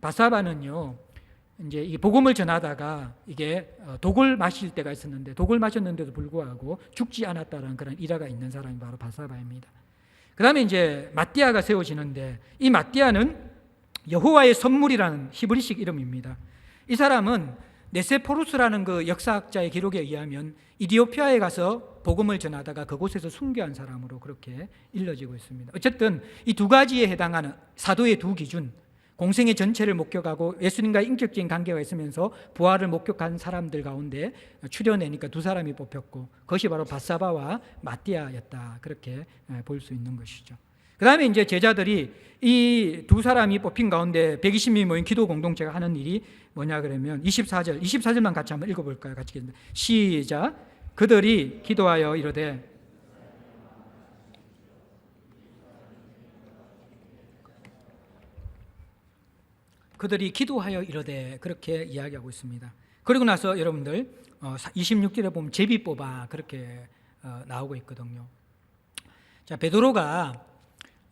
바사바는요, 이제 이 복음을 전하다가 이게 독을 마실 때가 있었는데, 독을 마셨는데도 불구하고 죽지 않았다라는 그런 일화가 있는 사람이 바로 바사바입니다. 그 다음에 이제 마띠아가 세워지는데, 이 마띠아는 여호와의 선물이라는 히브리식 이름입니다. 이 사람은 네세포루스라는 그 역사학자의 기록에 의하면 이디오피아에 가서 복음을 전하다가 그곳에서 순교한 사람으로 그렇게 일러지고 있습니다. 어쨌든 이 두 가지에 해당하는 사도의 두 기준, 공생의 전체를 목격하고 예수님과의 인격적인 관계가 있으면서 부활을 목격한 사람들 가운데 추려내니까 두 사람이 뽑혔고, 그것이 바로 바사바와 마띠아였다, 그렇게 볼 수 있는 것이죠. 그 다음에 이제 제자들이 이 두 사람이 뽑힌 가운데 120명이 모인 기도 공동체가 하는 일이 뭐냐 그러면 24절만 같이 한번 읽어볼까요? 같이 읽습니다. 시작. 그들이 기도하여 이르되, 그렇게 이야기하고 있습니다. 그리고 나서 여러분들 26절에 보면 제비 뽑아, 그렇게 나오고 있거든요. 자, 베드로가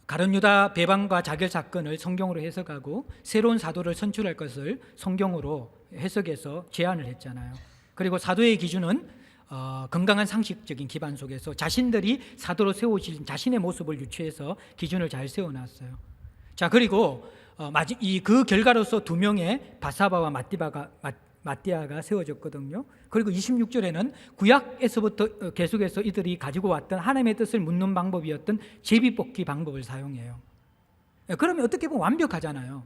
가룟 유다 배반과 자결 사건을 성경으로 해석하고 새로운 사도를 선출할 것을 성경으로 해석해서 제안을 했잖아요. 그리고 사도의 기준은 건강한 상식적인 기반 속에서 자신들이 사도로 세워질 자신의 모습을 유추해서 기준을 잘 세워놨어요. 자, 그리고 그 결과로서 두 명의 바사바와 마띠아가 세워졌거든요. 그리고 26절에는 구약에서부터 계속해서 이들이 가지고 왔던 하나님의 뜻을 묻는 방법이었던 제비뽑기 방법을 사용해요. 그러면 어떻게 보면 완벽하잖아요.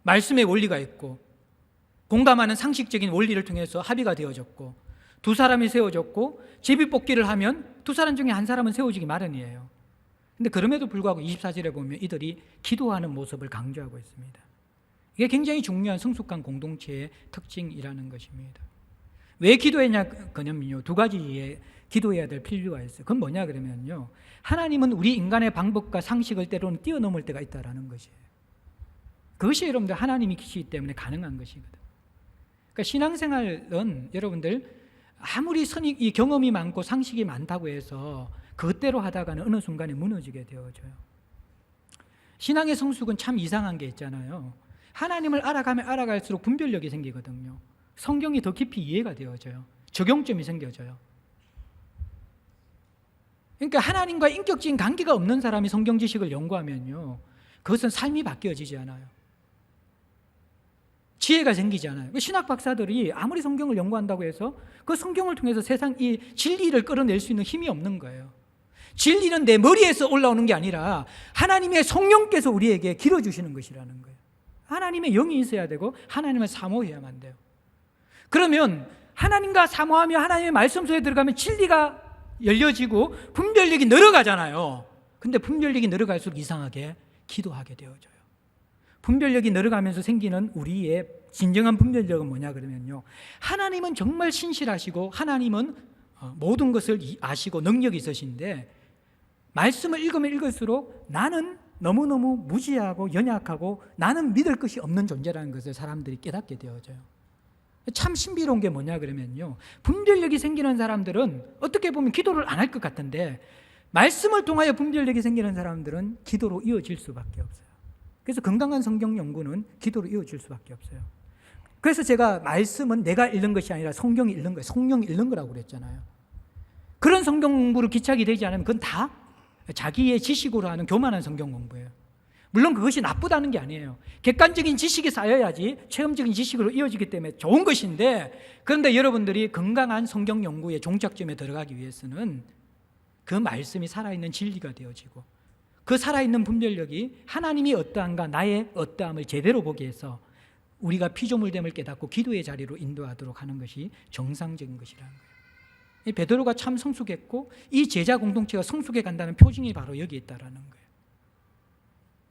말씀의 원리가 있고 공감하는 상식적인 원리를 통해서 합의가 되어졌고, 두 사람이 세워졌고, 제비뽑기를 하면 두 사람 중에 한 사람은 세워지기 마련이에요. 근데 그럼에도 불구하고 24절에 보면 이들이 기도하는 모습을 강조하고 있습니다. 이게 굉장히 중요한 성숙한 공동체의 특징이라는 것입니다. 왜 기도했냐 그러면요, 두 가지에 기도해야 될 필요가 있어요. 그건 뭐냐 그러면요, 하나님은 우리 인간의 방법과 상식을 때로는 뛰어넘을 때가 있다라는 것이에요. 그것이 여러분들 하나님이 계시기 때문에 가능한 것이거든. 그러니까 신앙생활은 여러분들 아무리 이 경험이 많고 상식이 많다고 해서 그것대로 하다가는 어느 순간에 무너지게 되어져요. 신앙의 성숙은 참 이상한 게 있잖아요. 하나님을 알아가면 알아갈수록 분별력이 생기거든요. 성경이 더 깊이 이해가 되어져요. 적용점이 생겨져요. 그러니까 하나님과 인격적인 관계가 없는 사람이 성경 지식을 연구하면요, 그것은 삶이 바뀌어지지 않아요. 지혜가 생기잖아요. 신학 박사들이 아무리 성경을 연구한다고 해서 그 성경을 통해서 세상 이 진리를 끌어낼 수 있는 힘이 없는 거예요. 진리는 내 머리에서 올라오는 게 아니라 하나님의 성령께서 우리에게 길어주시는 것이라는 거예요. 하나님의 영이 있어야 되고 하나님을 사모해야만 돼요. 그러면 하나님과 사모하며 하나님의 말씀 속에 들어가면 진리가 열려지고 분별력이 늘어가잖아요. 근데 분별력이 늘어갈수록 이상하게 기도하게 되어져요. 분별력이 늘어가면서 생기는 우리의 진정한 분별력은 뭐냐 그러면요, 하나님은 정말 신실하시고 하나님은 모든 것을 아시고 능력이 있으신데 말씀을 읽으면 읽을수록 나는 너무너무 무지하고 연약하고 나는 믿을 것이 없는 존재라는 것을 사람들이 깨닫게 되어져요. 참 신비로운 게 뭐냐 그러면요, 분별력이 생기는 사람들은 어떻게 보면 기도를 안 할 것 같은데 말씀을 통하여 분별력이 생기는 사람들은 기도로 이어질 수밖에 없어요. 그래서 건강한 성경 연구는 기도로 이어질 수밖에 없어요. 그래서 제가 말씀은 내가 읽는 것이 아니라 성경이 읽는 거예요. 성령이 읽는 거라고 그랬잖아요. 그런 성경 공부로 기착이 되지 않으면 그건 다 자기의 지식으로 하는 교만한 성경 공부예요. 물론 그것이 나쁘다는 게 아니에요. 객관적인 지식이 쌓여야지 체험적인 지식으로 이어지기 때문에 좋은 것인데, 그런데 여러분들이 건강한 성경 연구의 종착점에 들어가기 위해서는 그 말씀이 살아있는 진리가 되어지고 그 살아있는 분별력이 하나님이 어떠한가 나의 어떠함을 제대로 보게 해서 우리가 피조물됨을 깨닫고 기도의 자리로 인도하도록 하는 것이 정상적인 것이라는 거예요. 이 베드로가 참 성숙했고 이 제자 공동체가 성숙해 간다는 표징이 바로 여기 있다라는 거예요.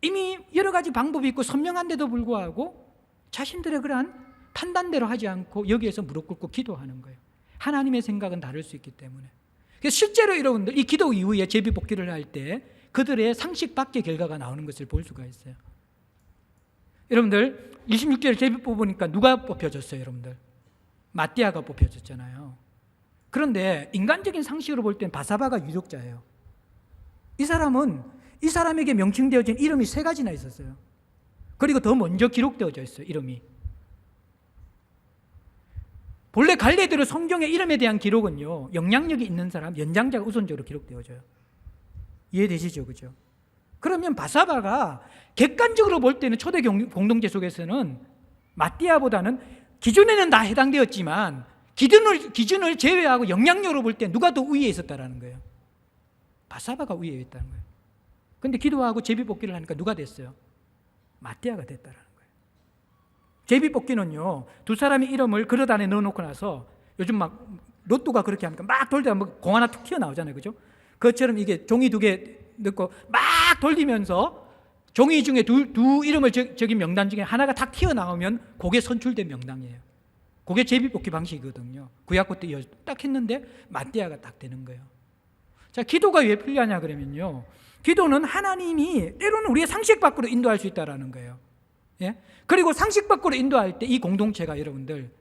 이미 여러 가지 방법이 있고 선명한데도 불구하고 자신들의 그러한 판단대로 하지 않고 여기에서 무릎 꿇고 기도하는 거예요. 하나님의 생각은 다를 수 있기 때문에. 그래서 실제로 여러분들 이 기도 이후에 제비뽑기를 할 때 그들의 상식 밖의 결과가 나오는 것을 볼 수가 있어요. 여러분들 26절에 제비 뽑으니까 누가 뽑혀졌어요? 여러분들 마띠아가 뽑혀졌잖아요. 그런데 인간적인 상식으로 볼 땐 바사바가 유력자예요. 이 사람에게 명칭되어진 이름이 3가지나 있었어요. 그리고 더 먼저 기록되어져 있어요. 이름이. 본래 갈래대로 성경의 이름에 대한 기록은요, 영향력이 있는 사람, 연장자가 우선적으로 기록되어져요. 이해되시죠? 그죠? 그러면 바사바가 객관적으로 볼 때는 초대 공동체 속에서는 마띠아보다는 기준에는 다 해당되었지만 기준을 제외하고 영향력으로 볼 때 누가 더 우위에 있었다라는 거예요. 바사바가 우위에 있다는 거예요. 근데 기도하고 제비뽑기를 하니까 누가 됐어요? 마띠아가 됐다라는 거예요. 제비뽑기는요, 두 사람의 이름을 그릇 안에 넣어놓고 나서 요즘 막 로또가 그렇게 하니까 막 돌다가 공 하나 툭 튀어나오잖아요. 그죠? 그것처럼 이게 종이 2개 넣고 막 돌리면서 종이 중에 두 이름을 적인 명단 중에 하나가 탁 튀어나오면 그게 선출된 명단이에요. 그게 제비뽑기 방식이거든요. 구약부 때 딱 했는데 마띠아가 딱 되는 거예요. 자, 기도가 왜 필요하냐 그러면요, 기도는 하나님이 때로는 우리의 상식 밖으로 인도할 수 있다는 거예요. 예? 그리고 상식 밖으로 인도할 때 이 공동체가 여러분들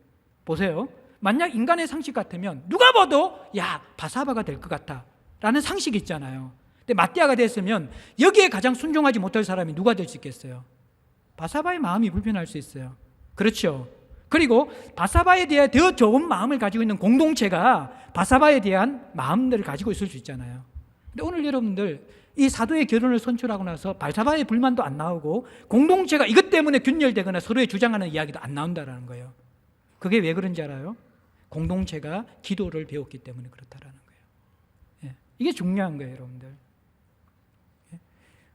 보세요. 만약 인간의 상식 같으면 누가 봐도 야, 바사바가 될 것 같아 라는 상식이 있잖아요. 근데 마띠아가 됐으면 여기에 가장 순종하지 못할 사람이 누가 될 수 있겠어요? 바사바의 마음이 불편할 수 있어요. 그렇죠? 그리고 바사바에 대해 더 좋은 마음을 가지고 있는 공동체가 바사바에 대한 마음들을 가지고 있을 수 있잖아요. 근데 오늘 여러분들 이 사도의 결혼을 선출하고 나서 바사바의 불만도 안 나오고 공동체가 이것 때문에 균열되거나 서로의 주장하는 이야기도 안 나온다는 거예요. 그게 왜 그런지 알아요? 공동체가 기도를 배웠기 때문에 그렇다라는 거예요. 예. 이게 중요한 거예요, 여러분들. 예.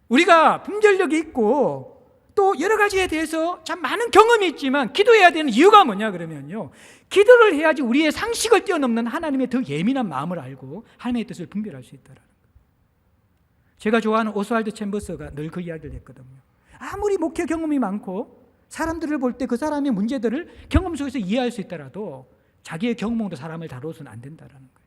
우리가 분별력이 있고 또 여러 가지에 대해서 참 많은 경험이 있지만 기도해야 되는 이유가 뭐냐 그러면요, 기도를 해야지 우리의 상식을 뛰어넘는 하나님의 더 예민한 마음을 알고 하나님의 뜻을 분별할 수 있다라는 거예요. 제가 좋아하는 오스왈드 챔버스가 늘 그 이야기를 했거든요. 아무리 목회 경험이 많고 사람들을 볼 때 그 사람의 문제들을 경험 속에서 이해할 수 있더라도 자기의 경험으로 사람을 다루어서는 안 된다라는 거예요.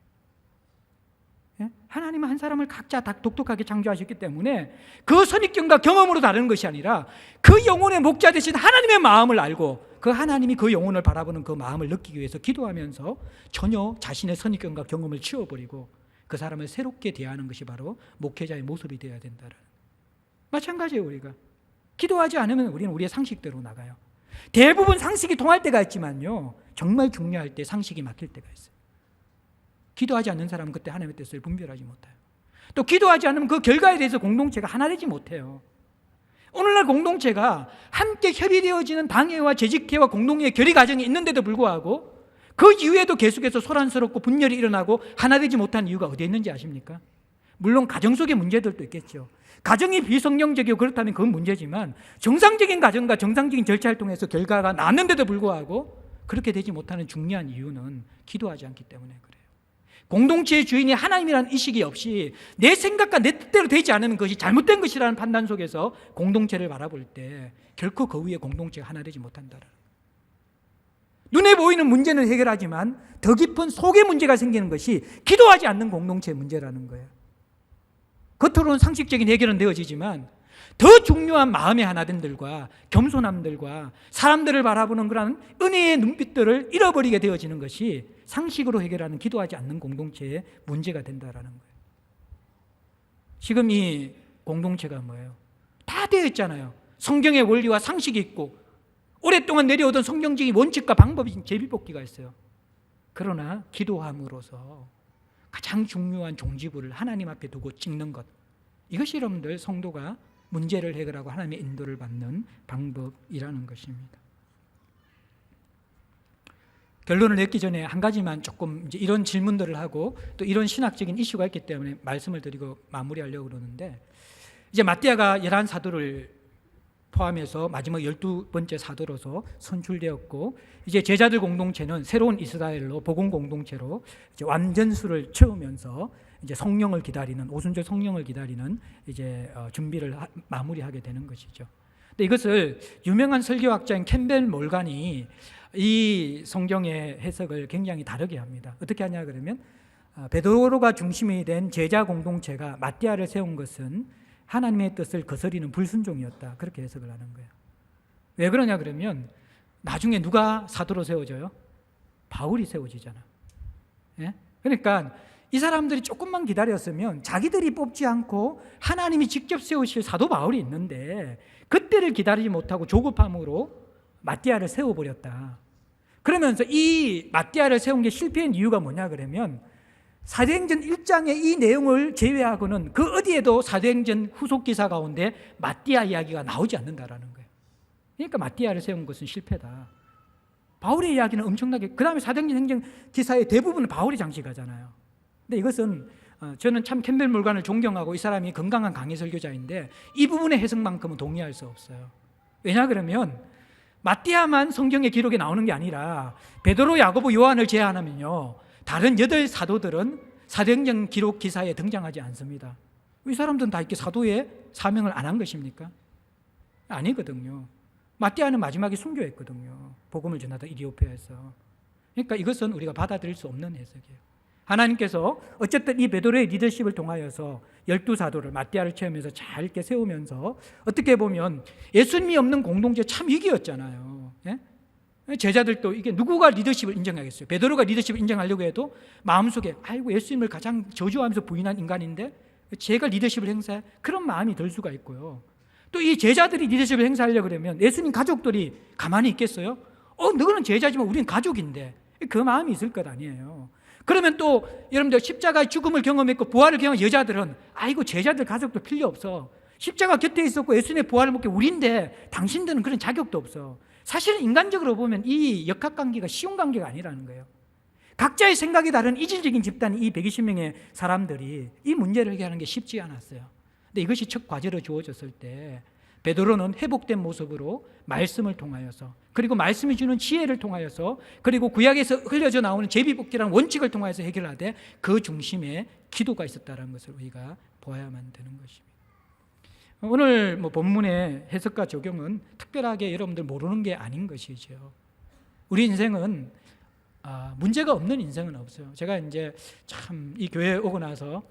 예? 하나님은 한 사람을 각자 다 독특하게 창조하셨기 때문에 그 선입견과 경험으로 다루는 것이 아니라 그 영혼의 목자 되신 하나님의 마음을 알고 그 하나님이 그 영혼을 바라보는 그 마음을 느끼기 위해서 기도하면서 전혀 자신의 선입견과 경험을 치워버리고 그 사람을 새롭게 대하는 것이 바로 목회자의 모습이 되어야 된다는. 마찬가지예요. 우리가 기도하지 않으면 우리는 우리의 상식대로 나가요. 대부분 상식이 통할 때가 있지만요, 정말 중요할 때 상식이 막힐 때가 있어요. 기도하지 않는 사람은 그때 하나님의 뜻을 분별하지 못해요. 또 기도하지 않으면 그 결과에 대해서 공동체가 하나 되지 못해요. 오늘날 공동체가 함께 협의되어지는 당회와 재직회와 공동회 결의 과정이 있는데도 불구하고 그 이후에도 계속해서 소란스럽고 분열이 일어나고 하나 되지 못한 이유가 어디에 있는지 아십니까? 물론 가정 속의 문제들도 있겠죠. 가정이 비성경적이고 그렇다면 그건 문제지만 정상적인 가정과 정상적인 절차를 통해서 결과가 나왔는데도 불구하고 그렇게 되지 못하는 중요한 이유는 기도하지 않기 때문에 그래요. 공동체의 주인이 하나님이라는 의식이 없이 내 생각과 내 뜻대로 되지 않는 것이 잘못된 것이라는 판단 속에서 공동체를 바라볼 때 결코 그 위에 공동체가 하나 되지 못한다는 거예요. 눈에 보이는 문제는 해결하지만 더 깊은 속의 문제가 생기는 것이 기도하지 않는 공동체의 문제라는 거예요. 겉으로는 상식적인 해결은 되어지지만 더 중요한 마음의 하나됨들과 겸손함들과 사람들을 바라보는 그런 은혜의 눈빛들을 잃어버리게 되어지는 것이 상식으로 해결하는 기도하지 않는 공동체의 문제가 된다는 거예요. 지금 이 공동체가 뭐예요? 다 되어 있잖아요. 성경의 원리와 상식이 있고 오랫동안 내려오던 성경적인 원칙과 방법이 제비뽑기가 있어요. 그러나 기도함으로써 가장 중요한 종지부를 하나님 앞에 두고 찍는 것, 이것이 여러분들 성도가 문제를 해결하고 하나님의 인도를 받는 방법이라는 것입니다. 결론을 냈기 전에 한 가지만 조금 이제 이런 질문들을 하고 또 이런 신학적인 이슈가 있기 때문에 말씀을 드리고 마무리하려고 그러는데, 이제 마띠아가 11사도를 포함해서 마지막 12번째 사도로서 선출되었고, 이제 제자들 공동체는 새로운 이스라엘로 복음 공동체로 이제 완전수를 채우면서 이제 성령을 기다리는, 오순절 성령을 기다리는 이제 준비를 마무리하게 되는 것이죠. 근데 이것을 유명한 설교학자인 캠벨 몰간이 이 성경의 해석을 굉장히 다르게 합니다. 어떻게 하냐 그러면 베드로가 중심이 된 제자 공동체가 마띠아를 세운 것은 하나님의 뜻을 거스리는 불순종이었다, 그렇게 해석을 하는 거예요. 왜 그러냐 그러면 나중에 누가 사도로 세워져요? 바울이 세워지잖아. 예? 그러니까 이 사람들이 조금만 기다렸으면 자기들이 뽑지 않고 하나님이 직접 세우실 사도 바울이 있는데 그때를 기다리지 못하고 조급함으로 마띠아를 세워버렸다. 그러면서 이 마띠아를 세운 게 실패한 이유가 뭐냐 그러면 사도행전 1장의 이 내용을 제외하고는 그 어디에도 사도행전 후속 기사 가운데 마띠아 이야기가 나오지 않는다라는 거예요. 그러니까 마띠아를 세운 것은 실패다. 바울의 이야기는 엄청나게, 그 다음에 사도행전 행전 기사의 대부분은 바울이 장식하잖아요. 근데 이것은 저는 참 캠벨 몰간을 존경하고 이 사람이 건강한 강의 설교자인데 이 부분의 해석만큼은 동의할 수 없어요. 왜냐 그러면 마띠아만 성경의 기록에 나오는 게 아니라 베드로, 야고보, 요한을 제외하면요 다른 8사도들은 사도행전 기록 기사에 등장하지 않습니다. 이 사람들은 다 이렇게 사도의 사명을 안 한 것입니까? 아니거든요. 마띠아는 마지막에 순교했거든요. 복음을 전하다 이디오피아에서. 그러니까 이것은 우리가 받아들일 수 없는 해석이에요. 하나님께서 어쨌든 이 베드로의 리더십을 통하여서 12사도를 마띠아를 채우면서 잘 이렇게 세우면서 어떻게 보면 예수님이 없는 공동체 참 위기였잖아요. 예? 제자들도 이게 누구가 리더십을 인정하겠어요? 베드로가 리더십을 인정하려고 해도 마음속에 아이고 예수님을 가장 저주하면서 부인한 인간인데 제가 리더십을 행사해? 그런 마음이 들 수가 있고요. 또 이 제자들이 리더십을 행사하려고 그러면 예수님 가족들이 가만히 있겠어요? 너는 제자지만 우리는 가족인데, 그 마음이 있을 것 아니에요. 그러면 또 여러분들 십자가의 죽음을 경험했고 부활을 경험한 여자들은 아이고 제자들 가족도 필요 없어. 십자가 곁에 있었고 예수님의 부활을 먹게 우리인데 당신들은 그런 자격도 없어. 사실은 인간적으로 보면 이 역학관계가 쉬운 관계가 아니라는 거예요. 각자의 생각이 다른 이질적인 집단, 이 120명의 사람들이 이 문제를 해결하는 게 쉽지 않았어요. 근데 이것이 첫 과제로 주어졌을 때 베드로는 회복된 모습으로 말씀을 통하여서, 그리고 말씀이 주는 지혜를 통하여서, 그리고 구약에서 흘려져 나오는 제비뽑기라는 원칙을 통하여서 해결하되 그 중심에 기도가 있었다는 것을 우리가 보아야만 되는 것입니다. 오늘 본문의 해석과 적용은 특별하게 여러분들 모르는 게 아닌 것이죠. 우리 인생은 문제가 없는 인생은 없어요. 제가 이제 참 이 교회에 오고 나서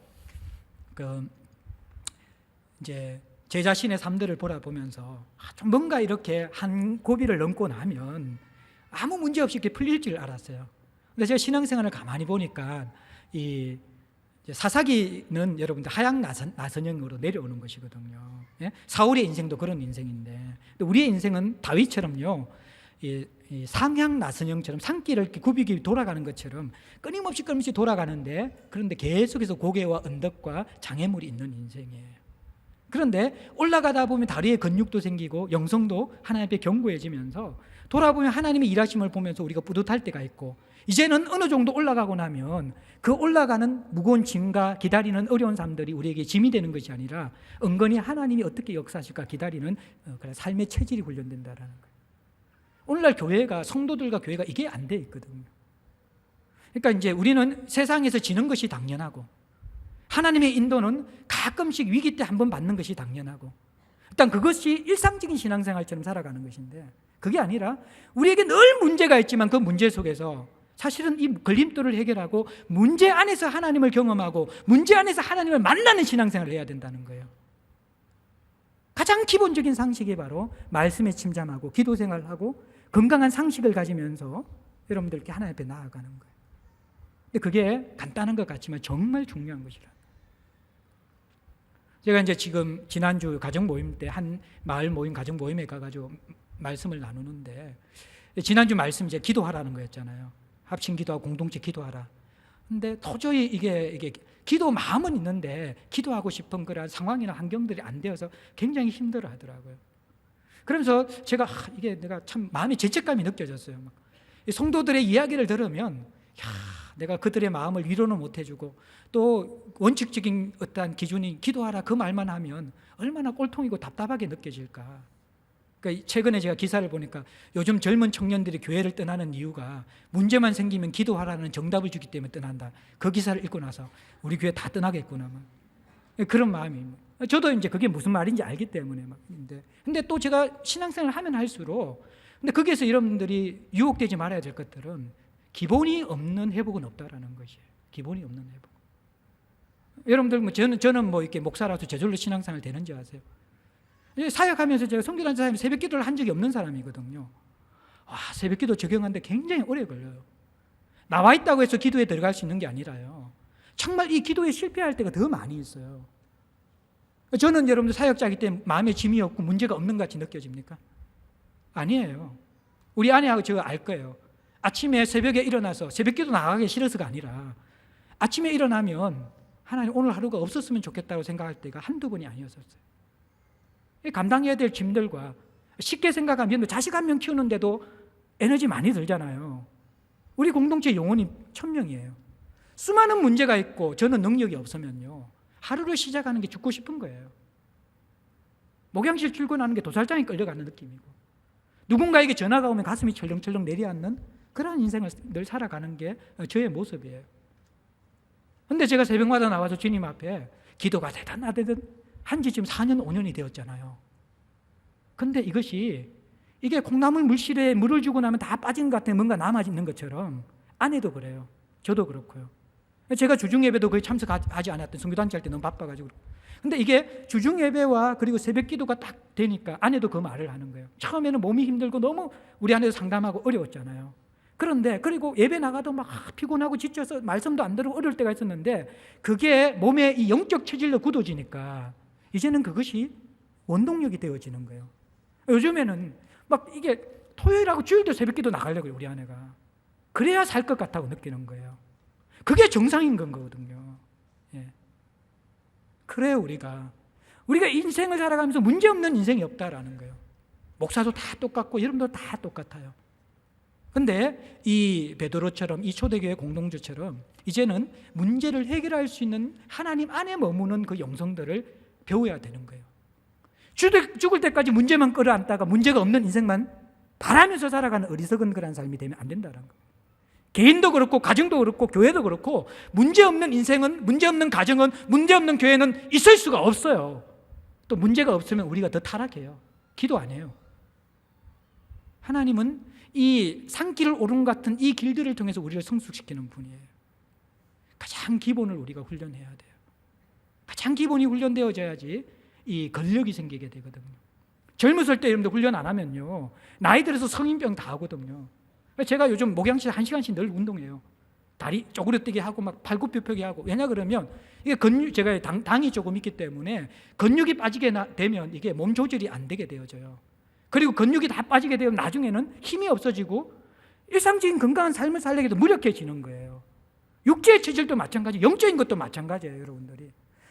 이제 제 자신의 삶들을 보면서 좀 뭔가 이렇게 한 고비를 넘고 나면 아무 문제 없이 이렇게 풀릴 줄 알았어요. 근데 제가 신앙생활을 가만히 보니까 이 사사기는 여러분들 하양 나선형으로 내려오는 것이거든요. 예? 사울의 인생도 그런 인생인데, 근데 우리의 인생은 다윗처럼요, 이 상향 나선형처럼 산길을 이렇게 굽이기 돌아가는 것처럼 끊임없이 돌아가는데, 그런데 계속해서 고개와 언덕과 장애물이 있는 인생이에요. 그런데 올라가다 보면 다리에 근육도 생기고 영성도 하나님 앞에 견고해지면서 돌아보면 하나님의 일하심을 보면서 우리가 뿌듯할 때가 있고, 이제는 어느 정도 올라가고 나면 그 올라가는 무거운 짐과 기다리는 어려운 삶들이 우리에게 짐이 되는 것이 아니라 은근히 하나님이 어떻게 역사하실까 기다리는 삶의 체질이 훈련된다는 거예요. 오늘날 교회가, 성도들과 교회가 이게 안 돼 있거든요. 그러니까 이제 우리는 세상에서 지는 것이 당연하고, 하나님의 인도는 가끔씩 위기 때 한번 받는 것이 당연하고, 일단 그것이 일상적인 신앙생활처럼 살아가는 것인데, 그게 아니라 우리에게 늘 문제가 있지만 그 문제 속에서 사실은 이 걸림돌을 해결하고 문제 안에서 하나님을 경험하고 문제 안에서 하나님을 만나는 신앙생활을 해야 된다는 거예요. 가장 기본적인 상식이 바로 말씀에 침잠하고 기도 생활하고 건강한 상식을 가지면서 여러분들께 하나님 앞에 나아가는 거예요. 근데 그게 간단한 것 같지만 정말 중요한 것이라. 제가 이제 지금 지난주 가정 모임 때 한 마을 모임 가정 모임에 가가지고 말씀을 나누는데, 지난주 말씀 이제 기도하라는 거였잖아요. 합심 기도하고 공동체 기도하라. 근데 도저히 이게 기도 마음은 있는데 기도하고 싶은 그런 상황이나 환경들이 안 되어서 굉장히 힘들어 하더라고요. 그러면서 제가 이게 내가 참 마음에 죄책감이 느껴졌어요. 성도들의 이야기를 들으면 내가 그들의 마음을 위로는 못 해주고, 또 원칙적인 어떠한 기준이 기도하라 그 말만 하면 얼마나 꼴통이고 답답하게 느껴질까. 그러니까 최근에 제가 기사를 보니까 요즘 젊은 청년들이 교회를 떠나는 이유가 문제만 생기면 기도하라는 정답을 주기 때문에 떠난다. 그 기사를 읽고 나서 우리 교회 다 떠나겠구나. 그런 마음이. 저도 이제 그게 무슨 말인지 알기 때문에 근데 또 제가 신앙생활을 하면 할수록, 근데 거기에서 여러분들이 유혹되지 말아야 될 것들은 기본이 없는 회복은 없다라는 것이에요. 기본이 없는 회복. 여러분들 저는 이렇게 목사라서 저절로 신앙생활 되는지 아세요? 사역하면서 제가 성결한 사람이 새벽 기도를 한 적이 없는 사람이거든요. 새벽 기도 적용하는데 굉장히 오래 걸려요. 나와 있다고 해서 기도에 들어갈 수 있는 게 아니라요. 정말 이 기도에 실패할 때가 더 많이 있어요. 저는 여러분들 사역자이기 때문에 마음에 짐이 없고 문제가 없는 것 같이 느껴집니까? 아니에요. 우리 아내하고 저 알 거예요. 아침에 새벽에 일어나서 새벽 기도 나가기 싫어서가 아니라 아침에 일어나면 하나님 오늘 하루가 없었으면 좋겠다고 생각할 때가 한두 번이 아니었었어요. 감당해야 될 짐들과 쉽게 생각하면 자식 한 명 키우는데도 에너지 많이 들잖아요. 우리 공동체 영혼이 1000명이에요. 수많은 문제가 있고 저는 능력이 없으면요, 하루를 시작하는 게 죽고 싶은 거예요. 목양실 출근하는 게 도살장에 끌려가는 느낌이고, 누군가에게 전화가 오면 가슴이 철렁철렁 내려앉는 그런 인생을 늘 살아가는 게 저의 모습이에요. 그런데 제가 새벽마다 나와서 주님 앞에 기도가 대단하든 한지 지금 4년, 5년이 되었잖아요. 그런데 이게 콩나물 물실에 물을 주고 나면 다 빠진 것 같아요. 뭔가 남아있는 것처럼. 아내도 그래요. 저도 그렇고요. 제가 주중예배도 거의 참석하지 않았던, 선교단체 할 때 너무 바빠가지고. 근데 이게 주중예배와 그리고 새벽 기도가 딱 되니까 아내도 그 말을 하는 거예요. 처음에는 몸이 힘들고 너무 우리 아내도 상담하고 어려웠잖아요. 그런데 그리고 예배 나가도 막 피곤하고 지쳐서 말씀도 안 들고 어려울 때가 있었는데, 그게 몸의 이 영적 체질로 굳어지니까 이제는 그것이 원동력이 되어지는 거예요. 요즘에는 막 이게 토요일하고 주일도 새벽기도 나가려고요, 우리 아내가. 그래야 살 것 같다고 느끼는 거예요. 그게 정상인 건 거거든요. 예. 그래요, 우리가 인생을 살아가면서 문제없는 인생이 없다라는 거예요. 목사도 다 똑같고 여러분도 다 똑같아요. 그런데 이 베드로처럼, 이 초대교회 공동체처럼 이제는 문제를 해결할 수 있는 하나님 안에 머무는 그 영성들을 배워야 되는 거예요. 죽을 때까지 문제만 끌어안다가 문제가 없는 인생만 바라면서 살아가는 어리석은 그런 삶이 되면 안 된다는 거예요. 개인도 그렇고 가정도 그렇고 교회도 그렇고, 문제없는 인생은, 문제없는 가정은, 문제없는 교회는 있을 수가 없어요. 또 문제가 없으면 우리가 더 타락해요. 기도 안 해요. 하나님은 이 산길을 오른 같은 이 길들을 통해서 우리를 성숙시키는 분이에요. 가장 기본을 우리가 훈련해야 돼요. 가장 기본이 훈련되어져야지 이 근력이 생기게 되거든요. 젊었을 때 여러분들 훈련 안 하면요, 나이 들어서 성인병 다 하거든요. 제가 요즘 목양실 1시간씩 늘 운동해요. 다리 쪼그려뜨기 하고 막 팔굽혀펴기 하고. 왜냐 그러면 이게 근육, 제가 당이 조금 있기 때문에 근육이 빠지게 되면 이게 몸 조절이 안 되게 되어져요. 그리고 근육이 다 빠지게 되면 나중에는 힘이 없어지고 일상적인 건강한 삶을 살려기도 무력해지는 거예요. 육체의 체질도 마찬가지, 영적인 것도 마찬가지예요, 여러분들이.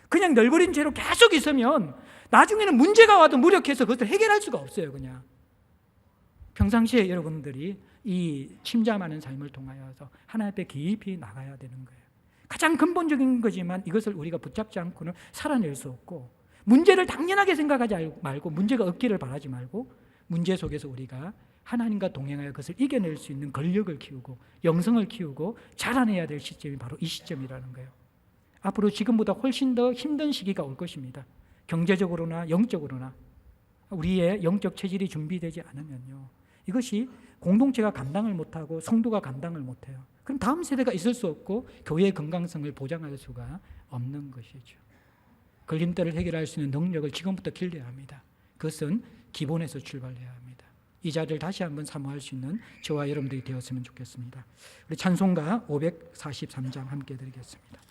그냥 널버린 채로 계속 있으면 나중에는 문제가 와도 무력해서 그것을 해결할 수가 없어요. 그냥 평상시에 여러분들이 이 침잠하는 삶을 통하여서 하나님 앞에 깊이 나가야 되는 거예요. 가장 근본적인 거지만 이것을 우리가 붙잡지 않고는 살아낼 수 없고, 문제를 당연하게 생각하지 말고, 문제가 없기를 바라지 말고, 문제 속에서 우리가 하나님과 동행하여 그것을 이겨낼 수 있는 권력을 키우고 영성을 키우고 자라내야 될 시점이 바로 이 시점이라는 거예요. 앞으로 지금보다 훨씬 더 힘든 시기가 올 것입니다. 경제적으로나 영적으로나 우리의 영적 체질이 준비되지 않으면요, 이것이 공동체가 감당을 못하고 성도가 감당을 못해요. 그럼 다음 세대가 있을 수 없고 교회의 건강성을 보장할 수가 없는 것이죠. 걸림돌을 해결할 수 있는 능력을 지금부터 길러야 합니다. 그것은 기본에서 출발해야 합니다. 이 자리를 다시 한번 사모할 수 있는 저와 여러분들이 되었으면 좋겠습니다. 우리 찬송가 543장 함께 드리겠습니다.